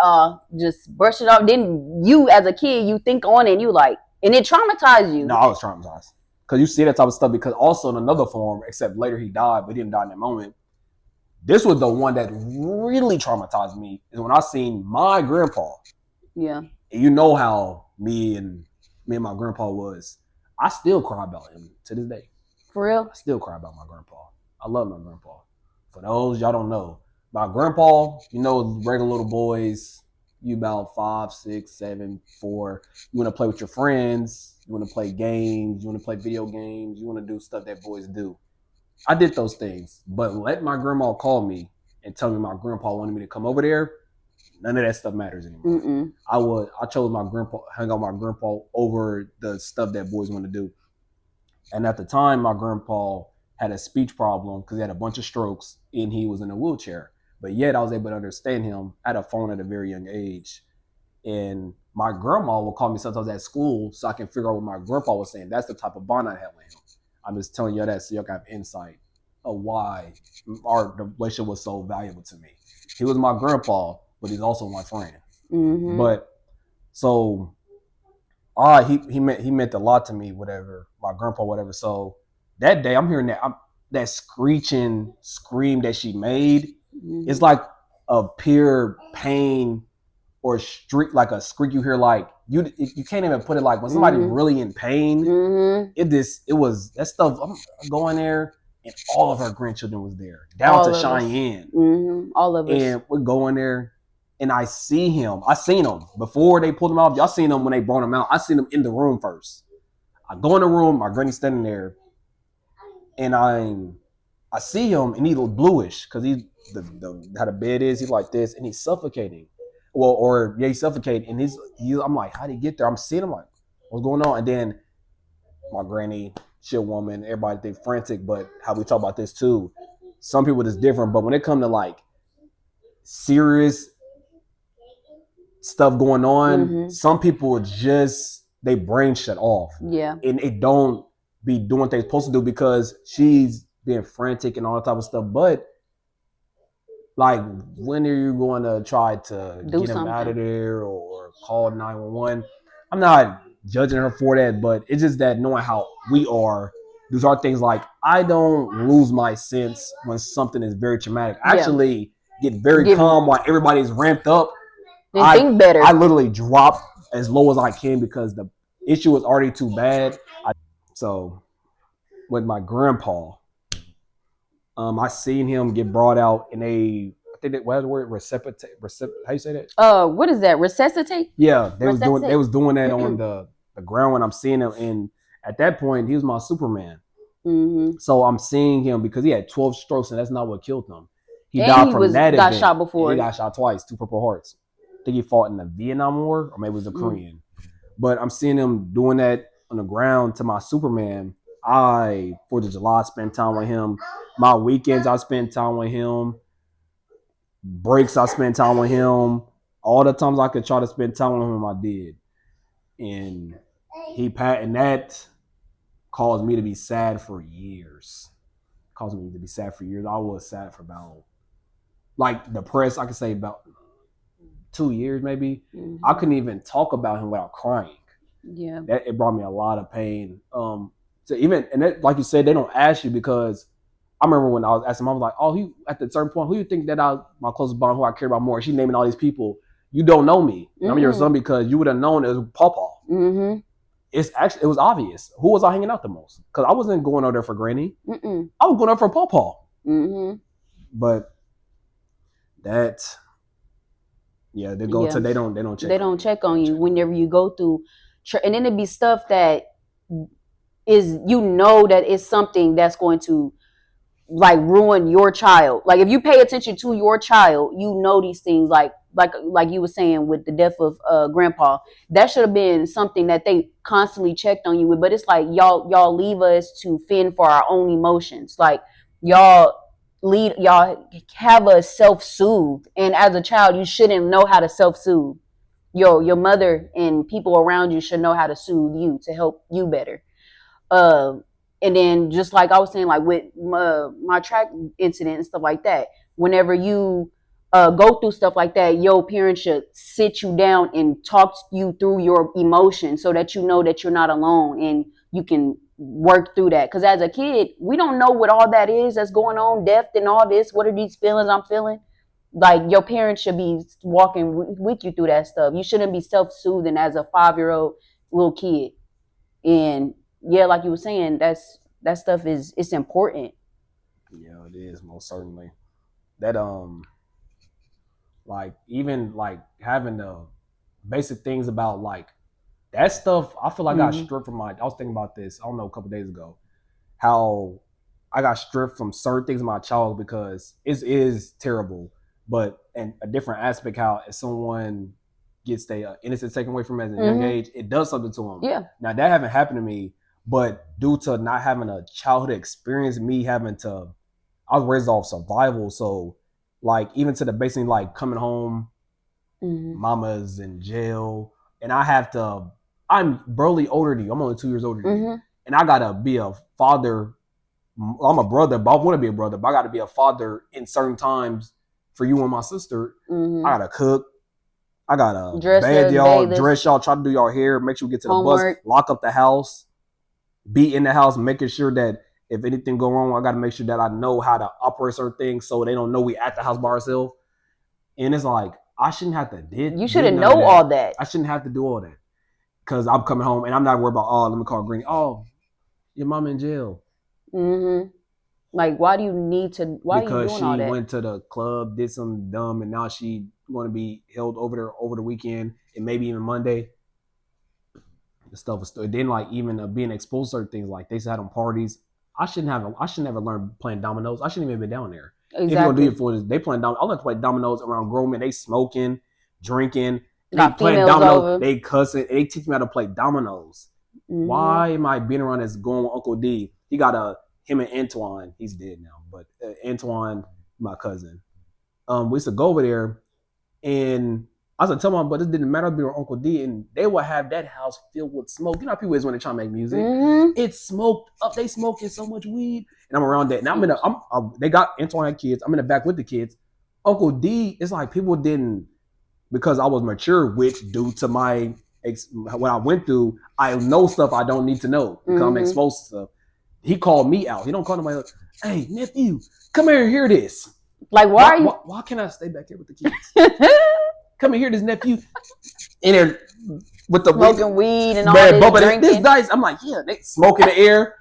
brush it off. Then you as a kid, you think on it and you like, and it traumatized you. No, I was traumatized because you see that type of stuff. Because also in another form, except later he died, but he didn't die in that moment. This was the one that really traumatized me is when I seen my grandpa. Yeah. And you know how me and my grandpa was. I still cry about him to this day. For real? I still cry about my grandpa. I love my grandpa. For those y'all don't know, my grandpa, you know, regular little boys, you about 5, 6, 7, 4. You want to play with your friends. You want to play games. You want to play video games. You want to do stuff that boys do. I did those things, but let my grandma call me and tell me my grandpa wanted me to come over there. None of that stuff matters anymore. I chose my grandpa, hang out with my grandpa over the stuff that boys want to do. And at the time, my grandpa had a speech problem because he had a bunch of strokes and he was in a wheelchair. But yet I was able to understand him. I had a phone at a very young age. And my grandma would call me sometimes at school so I can figure out what my grandpa was saying. That's the type of bond I had with him. I'm just telling you that so y'all can have insight of why the relationship was so valuable to me. He was my grandpa, but he's also my friend. But so he meant a lot to me, whatever, my grandpa, whatever. So that day I'm hearing that screeching scream that she made. It's like a pure pain or like a squeak you hear, like you can't even put it like when somebody really in pain. It was that stuff. I'm going there and all of our grandchildren was there, down all to Cheyenne. All of us. And we're going there and I seen him before they pulled him out. Y'all seen him when they brought him out. I seen him in the room first. I go in the room, my granny's standing there, and I see him and he look bluish because he's how the bed is, he's like this and he's suffocating. He's suffocating, and I'm like, how'd he get there? I'm seeing him like, what's going on? And then my granny, chill woman, everybody think frantic, but how we talk about this too. Some people is different, but when it comes to like serious stuff going on, some people just they brain shut off. Yeah. And they don't be doing what they're supposed to do because she's being frantic and all that type of stuff. But like, when are you going to try to get him out of there or call 911? I'm not judging her for that, but it's just that knowing how we are, these are things like I don't lose my sense when something is very traumatic. I actually get very calm while everybody's ramped up. Think better. I literally drop as low as I can because the issue is already too bad. So with my grandpa, I seen him get brought out in I think that was the word resuscitate. How you say that? What is that? Resuscitate? Yeah, they was doing that on the ground when I'm seeing him, and at that point he was my Superman. So I'm seeing him because he had 12 strokes, and that's not what killed him. He died from that event. Got shot before. He got shot twice, 2 Purple Hearts. think he fought in the Vietnam War, or maybe it was the Korean. But I'm seeing him doing that on the ground to my Superman. 4th of July, spend time with him. My weekends, I spend time with him. Breaks, I spend time with him. All the times I could try to spend time with him, I did. And that caused me to be sad for years. I was sad for about, like, depressed, I could say about 2 years maybe. Mm-hmm. I couldn't even talk about him without crying. Yeah. It brought me a lot of pain. So even, and that, like you said, they don't ask you, because I remember when I was asking, I was like, oh, at the certain point, who you think that my closest bond, who I care about more? She's naming all these people. You don't know me. Mm-hmm. I'm your son, because you would have known it was Pawpaw. Mm-hmm. It was obvious. Who was I hanging out the most? Because I wasn't going over there for Granny. Mm-mm. I was going over for Pawpaw. Mm-hmm. But that, yeah, they go to, they don't check. They don't check on you whenever you go through, and then it'd be stuff that is, that it's something that's going to, like, ruin your child. Like, if you pay attention to your child, these things, like you were saying with the death of grandpa, that should have been something that they constantly checked on you with. But it's like y'all leave us to fend for our own emotions. Like, y'all have us self-soothe, and as a child you shouldn't know how to self-soothe. Your mother and people around you should know how to soothe you to help you better. And then, just like I was saying, like with my track incident and stuff like that, whenever you go through stuff like that, your parents should sit you down and talk you through your emotions, so that you know that you're not alone and you can work through that. Because as a kid, we don't know what all that is that's going on, death and all this. What are these feelings I'm feeling? Like, your parents should be walking with you through that stuff. You shouldn't be self-soothing as a 5-year-old little kid. And yeah, like you were saying, that stuff it's important. Yeah, it is, most certainly. That like, even like having the basic things about, like, that stuff, I feel like I got stripped from I was thinking about this, I don't know, a couple days ago, how I got stripped from certain things in my childhood, because it is terrible. But in a different aspect, how if someone gets their innocence taken away from them at a young age, it does something to them. Yeah. Now, that haven't happened to me, but due to not having a childhood experience, I was raised off survival. So, like, even to the basic, like, coming home, mama's in jail, and I'm barely older than you. I'm only 2 years older than you. And I gotta be a father. I'm a brother, but I want to be a brother, but I gotta be a father in certain times for you and my sister. I gotta cook. I gotta bathe y'all, dress y'all, try to do y'all hair, make sure we get to the bus, lock up the house, be in the house, making sure that if anything go wrong, I gotta make sure that I know how to operate certain things, so they don't know we at the house by ourselves. And it's like, I shouldn't have to you shouldn't know all that. I shouldn't have to do all that, because I'm coming home and I'm not worried about, let me call Green. Oh, your mom in jail. Like, why do you need to? Why because are you doing all that? She went to the club, did something dumb, and now she going to be held over there over the weekend and maybe even Monday. The stuff was still. Then, like, even being exposed to certain things, like they had on parties. I shouldn't have learned playing dominoes. I shouldn't even been down there. Exactly. If you're gonna do it for this, they playing dominoes. I learned to play dominoes around grown men. They smoking, drinking, they playing dominoes. Over. They cussing. They teach me how to play dominoes. Why am I being around this going with Uncle D? He got him and Antoine. He's dead now, but Antoine, my cousin. We used to go over there, and I was telling them, but it didn't matter. I'd be with Uncle D, and they would have that house filled with smoke. You know how people is when they try to make music. It's smoked up. They smoking so much weed, and I'm around that. Now they got Antoine had kids. I'm in the back with the kids. Uncle D, it's like people didn't, because I was mature, which due to what I went through, I know stuff I don't need to know because I'm exposed to stuff. He called me out. He don't call nobody like, hey, nephew, come here and hear this. Like, why can't I stay back here with the kids? Come and hear this, nephew. In there with the smoking weed and all this drinking. This dice. I'm like, yeah, they smoke in the air.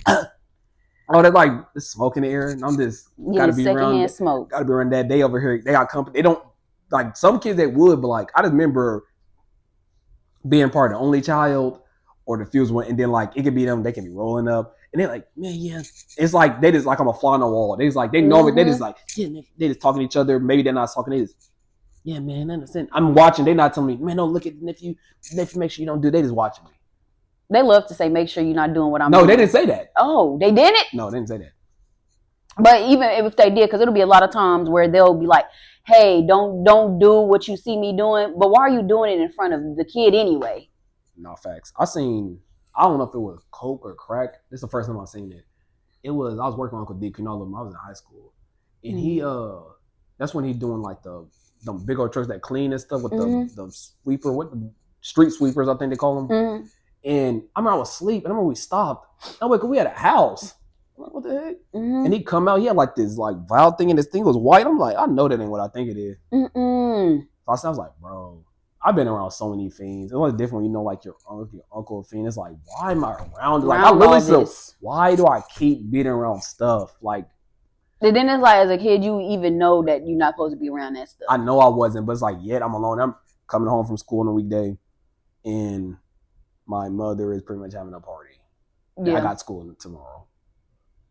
Oh, they're like, smoke in the air. And I'm just gotta be around smoke. Gotta be around that. They over here, they got company. They don't, like, some kids they would, but like I just remember being part of the only child or the fuse one, and then like it could be them, they can be rolling up. And they're like, man, yeah. It's like they just like I'm a fly on the wall. They just like they know it. They just like, yeah, they just talking to each other. Maybe they're not talking. They just Yeah, man, understand. I'm watching. They not telling me, man, don't look at nephew. Nephew, make sure you don't do. They just watching me. They love to say, make sure you're not doing what I'm No, doing. they didn't say that. Oh, they didn't? No, they didn't say that. But even if they did, because it'll be a lot of times where they'll be like, hey, don't do what you see me doing. But why are you doing it in front of the kid anyway? No, facts. I don't know if it was coke or crack. This is the first time I've seen it. I was working with Uncle D. You know, I was in high school. And he, that's when he doing like the big old trucks that clean and stuff with the sweeper, the street sweepers, I think they call them. Mm-hmm. And I remember I was asleep, and I remember we stopped. I'm like, we had a house. I'm like, what the heck? Mm-hmm. And he come out, he had like this like vial thing, and this thing was white. I'm like, I know that ain't what I think it is. So I was like, bro, I've been around so many fiends. It was different when you know like your uncle a fiend. It's like, why am I around? Like, I really feel, why do I keep being around stuff? Like, and then it's like, as a kid, you even know that you're not supposed to be around that stuff. I know I wasn't, but it's like, yet I'm alone. I'm coming home from school on a weekday, and my mother is pretty much having a party. Yeah. I got school tomorrow.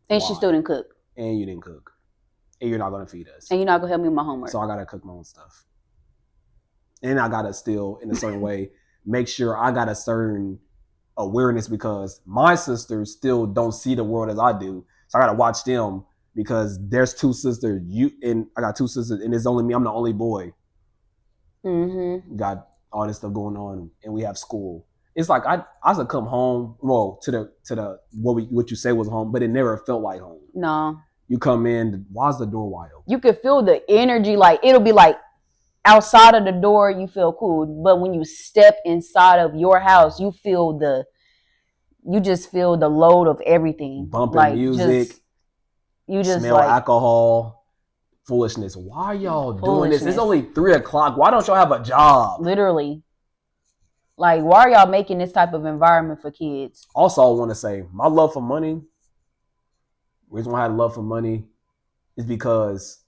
And she still didn't cook. And you didn't cook. And you're not going to feed us. And you're not going to help me with my homework. So I got to cook my own stuff. And I got to still, in a certain way, make sure I got a certain awareness, because my sisters still don't see the world as I do. So I got to watch them, because there's two sisters. I got two sisters, and it's only me. I'm the only boy. Mm-hmm. Got all this stuff going on, and we have school. It's like I should come home, well, to the what you say was home, but it never felt like home. No. You come in, why's the door wide open? You can feel the energy, like it'll be like outside of the door you feel cool, but when you step inside of your house, you just feel the load of everything. Bumping like music. You just smell like alcohol. Foolishness. Why are y'all doing this? It's only 3:00. Why don't y'all have a job? Literally. Like, why are y'all making this type of environment for kids? Also, I want to say, my love for money, the reason why I had love for money is because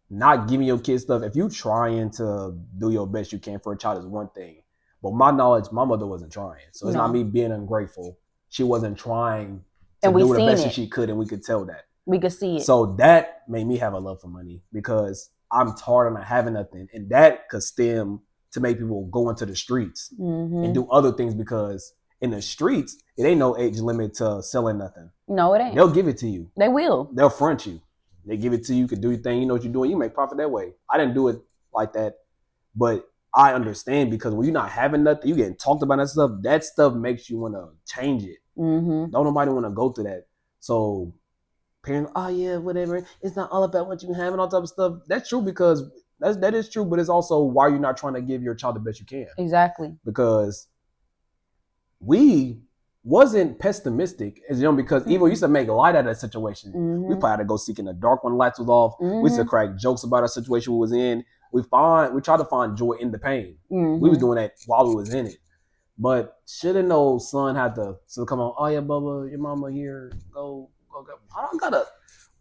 not giving your kids stuff, if you trying to do your best you can for a child is one thing. But my knowledge, my mother wasn't trying. So it's not me being ungrateful. She wasn't trying to do the best that she could, and we could tell that. We could see it. So that made me have a love for money, because I'm tired of not having nothing. And that could stem to make people go into the streets and do other things, because in the streets, it ain't no age limit to selling nothing. No, it ain't. They'll give it to you. They will. They'll front you. They give it to you. You can do your thing. You know what you're doing. You make profit that way. I didn't do it like that, but I understand, because when you're not having nothing, you getting talked about that stuff makes you want to change it. Don't nobody want to go through that. So parents, oh yeah, whatever. It's not all about what you have and all type of stuff. That's true, because that is true, but it's also why you're not trying to give your child the best you can. Exactly. Because we wasn't pessimistic, as because even we used to make light out of that situation. We probably had to go seek in the dark when the lights was off. We used to crack jokes about our situation we was in. We tried to find joy in the pain. We was doing that while we was in it. But shouldn't no son have to come on, oh yeah, Bubba, your mama here, go.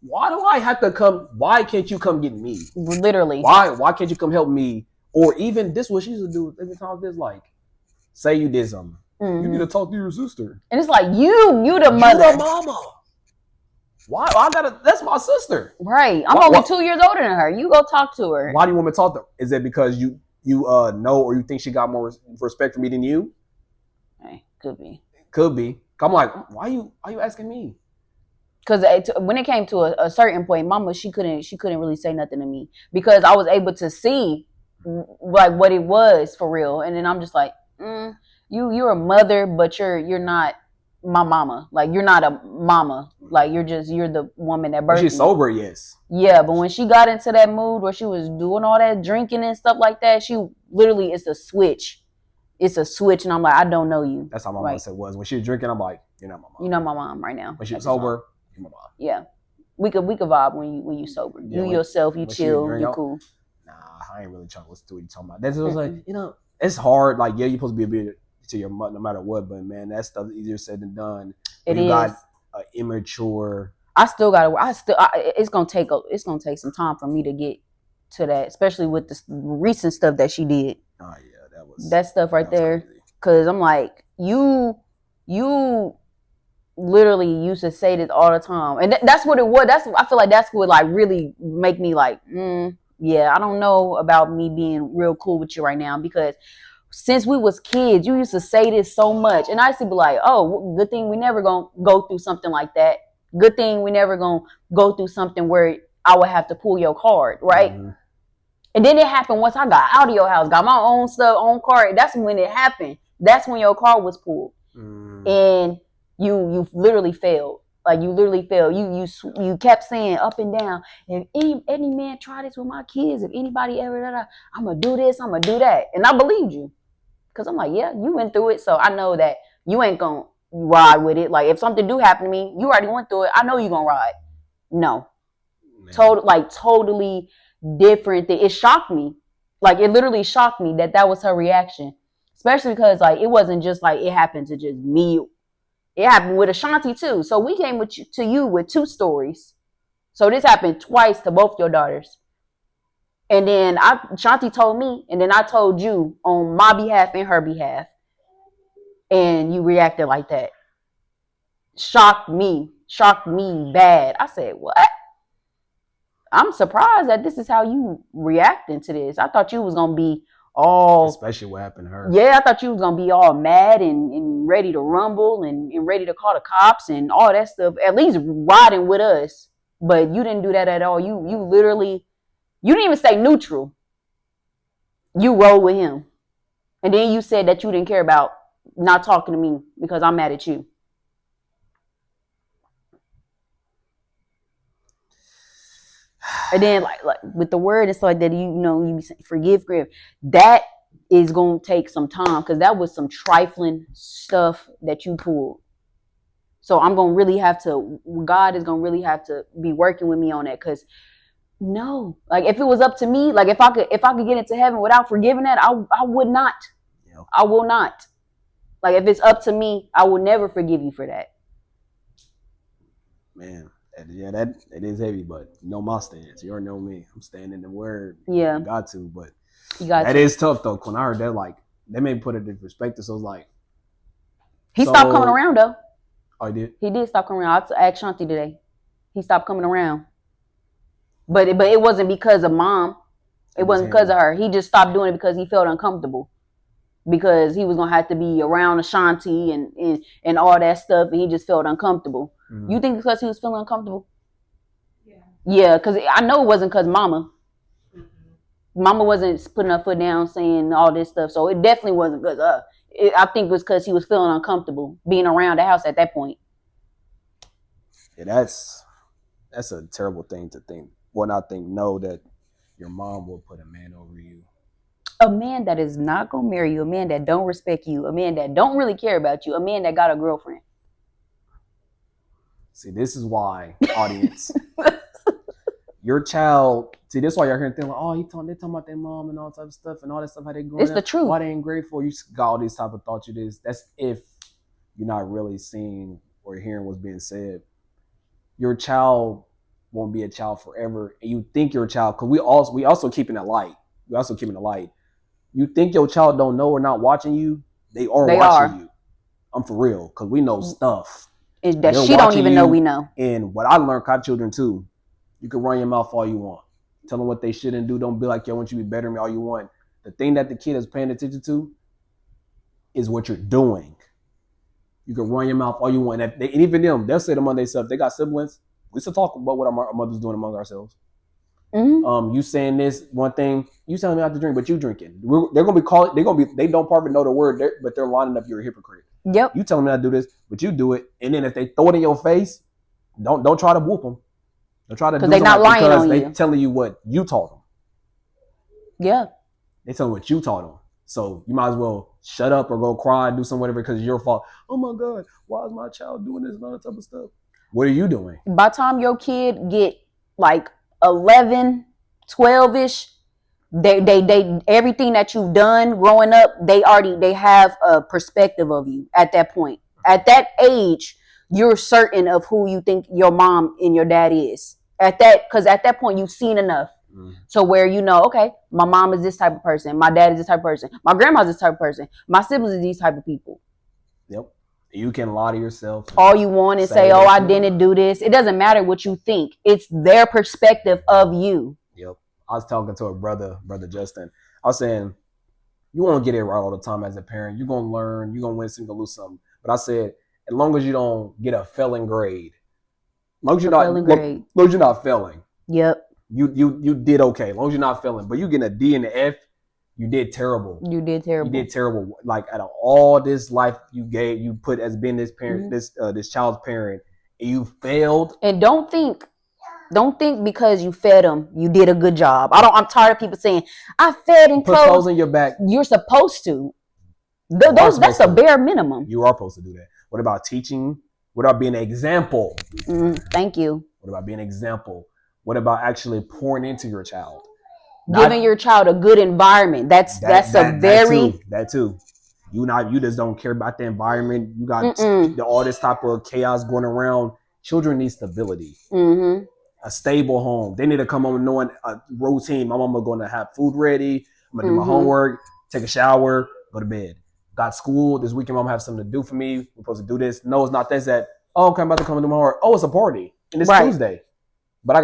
Why do I have to come? Why can't you come get me? Literally. Why can't you come help me? Or even this, what she used to do every time this, like, say you did something. You need to talk to your sister. And it's like, you the mother. You the mama. Why? That's my sister. Right. I'm only 2 years older than her. You go talk to her. Why do you want me to talk to her? Is it because you know, or you think she got more respect for me than you? Hey, could be. I'm like, why are you asking me? Because when it came to a certain point, Mama, she couldn't really say nothing to me, because I was able to see like what it was for real. And then I'm just like, you're a mother, but you're not my mama. Like, you're not a mama. Like, you're the woman that birthed. She's sober, yes. Yeah, but when she got into that mood where she was doing all that drinking and stuff like that, she literally, it's a switch. And I'm like, I don't know you. That's how my mom said was. When she was drinking, I'm like, you're not my mom. You're not my mom right now. When she was sober, you're my mom. Yeah. We could vibe when you sober. Yeah, you yourself, you chill, you cool. Nah, I ain't really trying to listen to what you're talking about. That's what I was like, it's hard. Like, yeah, you're supposed to be a bit to your mother no matter what, but man, that stuff is easier said than done. It is. Got immature. It's gonna take some time for me to get to that, especially with the recent stuff that she did. Oh yeah, that stuff right there. Crazy. Cause I'm like, you literally used to say this all the time, and that's what it was. I feel like that's what like really make me like, yeah, I don't know about me being real cool with you right now, because since we was kids, you used to say this so much, and I used to be like, oh, good thing we never gonna go through something like that. Good thing we never gonna go through something where I would have to pull your card, right? Mm-hmm. And then it happened once I got out of your house, got my own stuff, own car. That's when it happened. That's when your car was pulled, and you literally failed. Like you literally failed. You kept saying up and down. If any man try this with my kids, if anybody ever, I'm gonna do this, I'm gonna do that, and I believed you, because I'm like, yeah, you went through it, so I know that you ain't gonna ride with it. Like if something do happen to me, you already went through it. I know you gonna ride. No, totally different. It shocked me. Like it literally shocked me that was her reaction, especially because like it wasn't just like it happened to just me. It happened with Ashanti too. So we came to you with two stories. So this happened twice to both your daughters. And then Ashanti told me, and then I told you on my behalf and her behalf, and you reacted like that. Shocked me bad. I said, what? I'm surprised that this is how you reacting to this. I thought you was gonna be all, especially what happened to her. Yeah, I thought you was gonna be all mad and ready to rumble and ready to call the cops and all that stuff. At least riding with us, but you didn't do that at all. You literally, you didn't even stay neutral. You rolled with him, and then you said that you didn't care about not talking to me because I'm mad at you. And then like with the word, it's like that, you forgive. That is gonna take some time, because that was some trifling stuff that you pulled. So I'm gonna really have to, God is gonna really have to be working with me on that, because no, like if it was up to me, like if I could get into heaven without forgiving that, I would not. Yep. I will not. Like if it's up to me, I will never forgive you for that. Man. Yeah, that it is heavy, but you know my stance. You already know me. I'm staying in the word. Yeah. You got to, but that is tough though. When I heard that, like, they made me put it in perspective. So it's like, he stopped coming around though. Oh, he did? He did stop coming around. I asked Shanti today. He stopped coming around. But it wasn't because of mom. It wasn't because of her. He just stopped doing it because he felt uncomfortable. Because he was gonna have to be around Ashanti and all that stuff, and he just felt uncomfortable. Mm-hmm. You think because he was feeling uncomfortable? Yeah, because I know it wasn't because mama. Mm-hmm. Mama wasn't putting her foot down saying all this stuff, so it definitely wasn't because I think it was because he was feeling uncomfortable being around the house at that point. Yeah, that's a terrible thing to think. Well, not think. Know that your mom will put a man over you. A man that is not gonna marry you, a man that don't respect you, a man that don't really care about you, a man that got a girlfriend. See, this is why, audience, your child. See, this is why you're hearing things like, oh, they're talking about their mom and all type of stuff and all that stuff. How they growing up. It's the truth. Why they ain't grateful? You got all these type of thoughts. That's if you're not really seeing or hearing what's being said. Your child won't be a child forever, and you think you're a child because we also keeping it light. We also keeping it light. You think your child don't know or not watching you? They are watching you. I'm for real, because we know stuff that she don't even know we know. And what I learned, I have children too. You can run your mouth all you want. Tell them what they shouldn't do. Don't be like, yo, I want you to be better than me all you want. The thing that the kid is paying attention to is what you're doing. You can run your mouth all you want. And even them, they'll say among themselves, they got siblings. We still talk about what our mothers doing among ourselves. Mm-hmm. You saying this one thing, you telling me not to drink, but you drinking. They're gonna be calling. They don't probably know the word, but they're lining up. You're a hypocrite. Yep. You telling me not to do this, but you do it, and then if they throw it in your face, don't try to whoop them. Don't try to do they're not lying because on they you. Telling you what you taught them. Yeah. They telling what you taught them. So you might as well shut up or go cry and do some whatever because it's your fault. Oh my God, why is my child doing this and all that type of stuff? What are you doing? By the time your kid get like 11, 12-ish, they everything that you've done growing up, they have a perspective of you at that point. At that age, you're certain of who you think your mom and your dad is. Because at that point you've seen enough to where you know, okay, my mom is this type of person, my dad is this type of person, my grandma's this type of person, my siblings are these type of people. Yep. You can lie to yourself all you want and say, oh, I didn't do this. It doesn't matter what you think. It's their perspective of you. Yep. I was talking to a brother Justin. I was saying, you won't get it right all the time as a parent. You're gonna learn. You're gonna win some, you're gonna lose something. But I said, as long as you don't get a failing grade, as long as you're not, as long as you're not failing. Yep. You did okay. As long as you're not failing. But you getting a D and an F, you did terrible. You did terrible. You did terrible. Like out of all this life you put as being this parent, this child's parent, and you failed. And don't think because you fed them, you did a good job. I'm tired of people saying, I fed and put clothes on your back. You're supposed to. That's a bare minimum. You are supposed to do that. What about teaching? What about being an example? Thank you. What about being an example? What about actually pouring into your child? Giving your child a good environment. That too. You just don't care about the environment. You got all this type of chaos going around. Children need stability. A stable home. They need to come home knowing a routine. My mama going to have food ready. I'm gonna do my homework, take a shower, go to bed. Got school this weekend. Mama have something to do for me. We're supposed to do this. No, it's not this. That. Oh, okay, I'm about to come and do my homework. Oh, it's a party and it's Tuesday. But I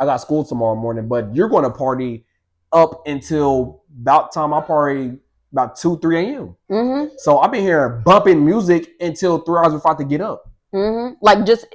got school tomorrow morning. But you're going to party up until about time. I party about 2-3 a.m. So I've been here bumping music until 3 hours before I have to get up. Like just,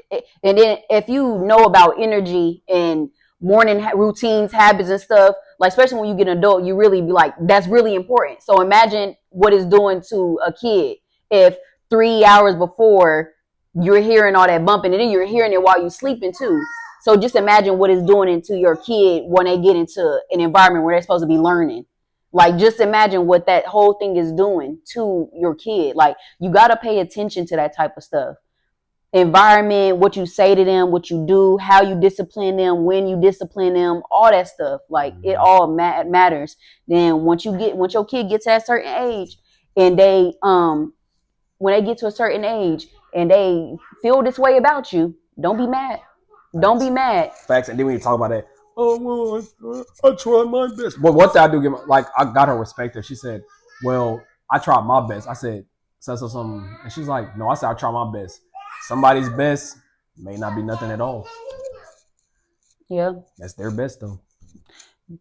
and then if you know about energy and morning routines, habits and stuff, like especially when you get an adult, you really be like, that's really important. So imagine what it's doing to a kid if 3 hours before you're hearing all that bumping and then you're hearing it while you're sleeping too. So just imagine what it's doing into your kid when they get into an environment where they're supposed to be learning. Like, just imagine what that whole thing is doing to your kid. Like, you got to pay attention to that type of stuff. Environment, what you say to them, what you do, how you discipline them, when you discipline them, all that stuff. Like, it all matters. Then once your kid gets at a certain age and they, when they get to a certain age and they feel this way about you, don't be mad. Don't be mad. Facts. And then when you talk about that, oh, well, I tried my best. But what did I do? Like, I got her respect. She said, well, I tried my best. I said, so something. And she's like, no, I said, I tried my best. Somebody's best may not be nothing at all. Yeah. That's their best, though.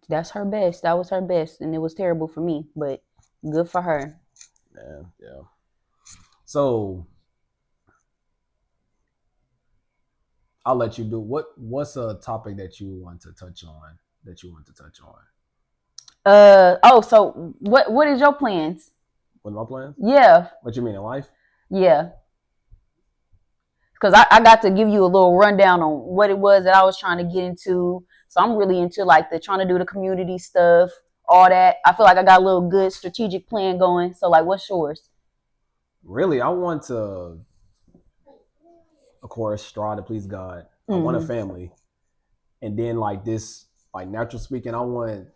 That's her best. That was her best. And it was terrible for me, but good for her. Yeah. So, I'll let you do. What's a topic that you want to touch on? So what is your plans? What are my plans? Yeah. What you mean in life? Yeah. Because I got to give you a little rundown on what it was that I was trying to get into. So I'm really into like trying to do the community stuff, all that. I feel like I got a little good strategic plan going. So like, what's yours? Really, I want to, of course, strive to please God. I want a family. And then like this, like natural speaking, I want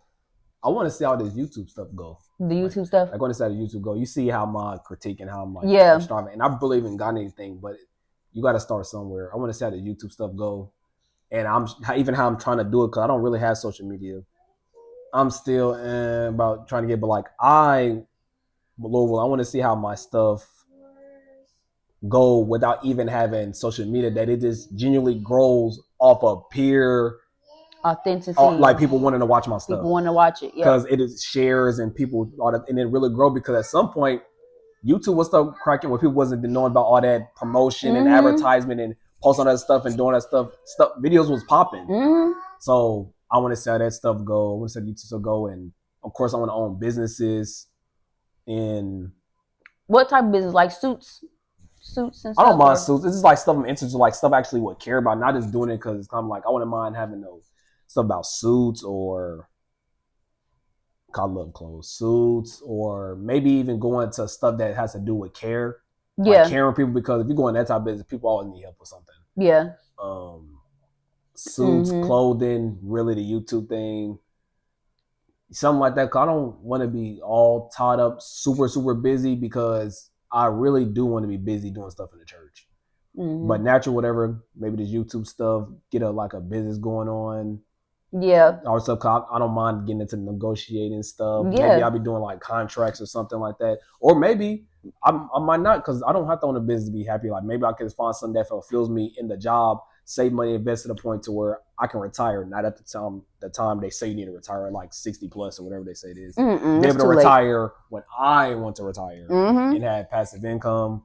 to see how this YouTube stuff go. The YouTube stuff? I want to see how the YouTube go. You see how my critique and how I'm like, I'm striving. And I believe in God and anything, but you got to start somewhere. I want to see how the YouTube stuff go. And how I'm trying to do it because I don't really have social media. I'm still about trying to get, but like Lord will, I want to see how my stuff go without even having social media, that it just genuinely grows off of pure authenticity, like people wanting to watch my stuff. People want to watch it, because it is shares and people all that, and it really grow because at some point YouTube was stuff cracking where people wasn't knowing about all that promotion and advertisement and posting all that stuff and doing that stuff. Videos was popping. So I want to see how that stuff go. I want to see how YouTube stuff go, and of course I want to own businesses. In what type of business? Like suits and stuff? I don't mind suits. This is like stuff I'm interested in, like stuff I actually would care about, not just doing it because I'm like I wouldn't mind having those stuff about suits or I love clothes, suits, or maybe even going to stuff that has to do with care. Yeah, like caring people, because if you go in that type of business, people always need help with something. Yeah. Suits, clothing, really the YouTube thing. Something like that. Cause I don't want to be all tied up, super, super busy, because I really do want to be busy doing stuff in the church. But natural, whatever, maybe this YouTube stuff, get a business going on. Yeah. Or stuff. I don't mind getting into negotiating stuff. Yeah. Maybe I'll be doing like contracts or something like that. Or maybe I might not, because I don't have to own a business to be happy. Like maybe I can find something that fulfills me in the job, save money, invest to the point to where I can retire, not at the time they say you need to retire at like 60 plus or whatever they say it is. Be able to retire when I want to retire and have passive income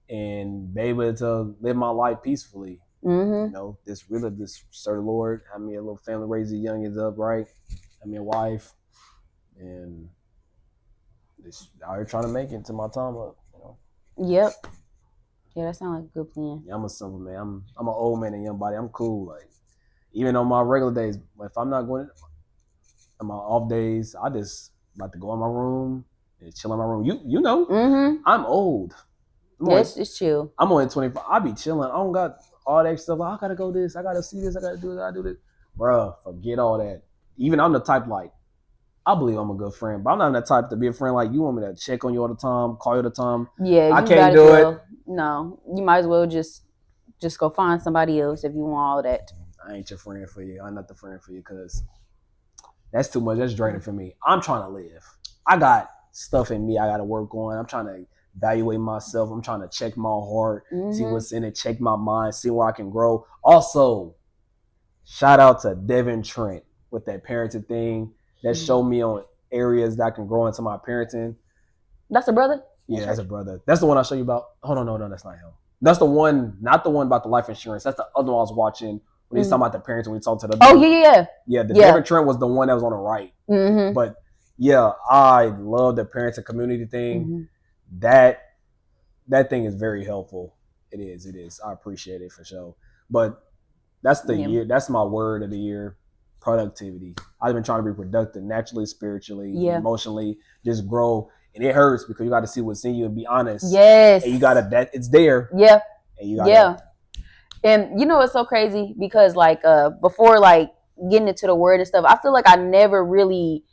and be able to live my life peacefully. You know, this serve the Lord, have me a little family, raise the youngins up, right? Have me a wife, and just out here trying to make it to my time up. You know? Yep. Yeah, that sounds like a good plan. Yeah, I'm a simple man. I'm an old man and young body. I'm cool. Like, even on my regular days, if I'm not going on my off days, I just like to go in my room and chill in my room. You know, I'm old. It's chill. I'm only 25. I be chilling. I don't got all that stuff. I gotta go this. I gotta see this. I gotta do this. I gotta do this. Bruh, forget all that. Even I'm the type like, I believe I'm a good friend, but I'm not that type to be a friend like you want me to check on you all the time, call you all the time. Yeah, I can't do it. No, you might as well just go find somebody else if you want all that. I ain't your friend for you. I'm not the friend for you because that's too much. That's draining for me. I'm trying to live. I got stuff in me I got to work on. I'm trying to evaluate myself. I'm trying to check my heart, see what's in it, check my mind, see where I can grow. Also, shout out to Devin Trent with that parenting thing. That showed me on areas that I can grow into my parenting. That's a brother? Yeah, that's a brother. That's the one I'll show you about. Hold on, no, that's not him. That's the one, not the one about the life insurance. That's the other one I was watching when he's talking about the parenting. When he talked to the yeah. Devin Trent was the one that was on the right. But yeah, I love the parenting community thing. That thing is very helpful. It is. I appreciate it for sure. But that's the year. That's my word of the year. Productivity. I've been trying to be productive naturally, spiritually, emotionally, just grow. And it hurts because you got to see what's in you and be honest. Yes. And you got to, it's there. Yeah. And you got And you know, it's so crazy because like, before like getting into the word and stuff, I feel like I never really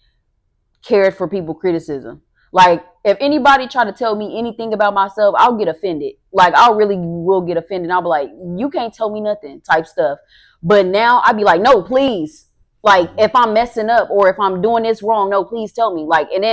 cared for people criticism. Like if anybody try to tell me anything about myself, I'll get offended. Like I really will get offended. I'll be like, you can't tell me nothing type stuff. But now I'd be like, no, please. Like if I'm messing up or if I'm doing this wrong, no, please tell me. Like, and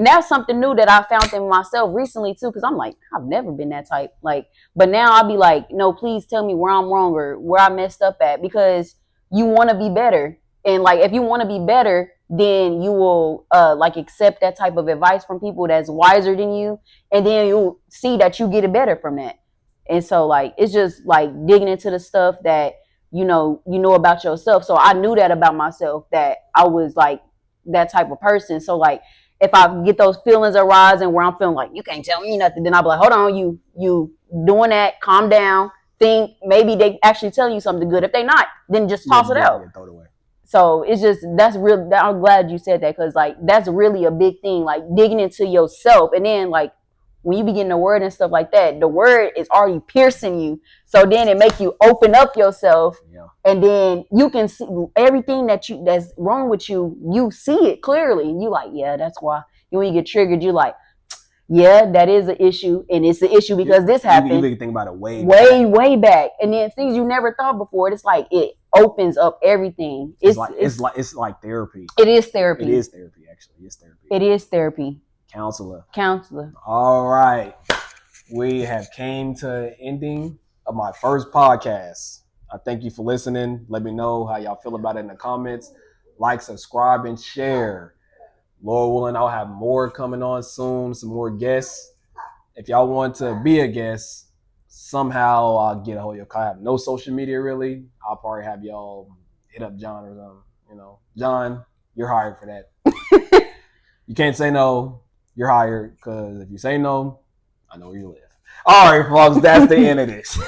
that's something new that I found in myself recently too. Cause I'm like, I've never been that type. Like, but now I'll be like, no, please tell me where I'm wrong or where I messed up at, because you want to be better. And like, if you want to be better, then you will like accept that type of advice from people that's wiser than you. And then you'll see that you get it better from that. And so like, it's just like digging into the stuff that, you know about yourself. So I knew that about myself, that I was like that type of person. So like, if I get those feelings arising where I'm feeling like you can't tell me nothing, then I'll be like, hold on, you doing that, calm down, think maybe they actually telling you something good. If they not, then just toss it out. Throw it away. So it's just, that's real. I'm glad you said that, because like that's really a big thing, like digging into yourself. And then like when you begin the word and stuff like that, the word is already piercing you. So then it makes you open up yourself, and then you can see everything that's wrong with you. You see it clearly, and you like, yeah, that's why. When you get triggered, you like, yeah, that is an issue, and it's an issue because this happened. You can think about it way back, and then things you never thought before. It's like it opens up everything. It's like therapy. It is therapy. It is therapy. Actually, it's therapy. It is therapy. Counselor. All right. We have came to the ending of my first podcast. I thank you for listening. Let me know how y'all feel about it in the comments. Like, subscribe, and share. Lord willing, I'll have more coming on soon, some more guests. If y'all want to be a guest, somehow I'll get a hold of you. I have no social media really. I'll probably have y'all hit up John or something. John, you're hired for that. You can't say no. You're hired, because if you say no, I know where you live. All right, folks, that's the end of this.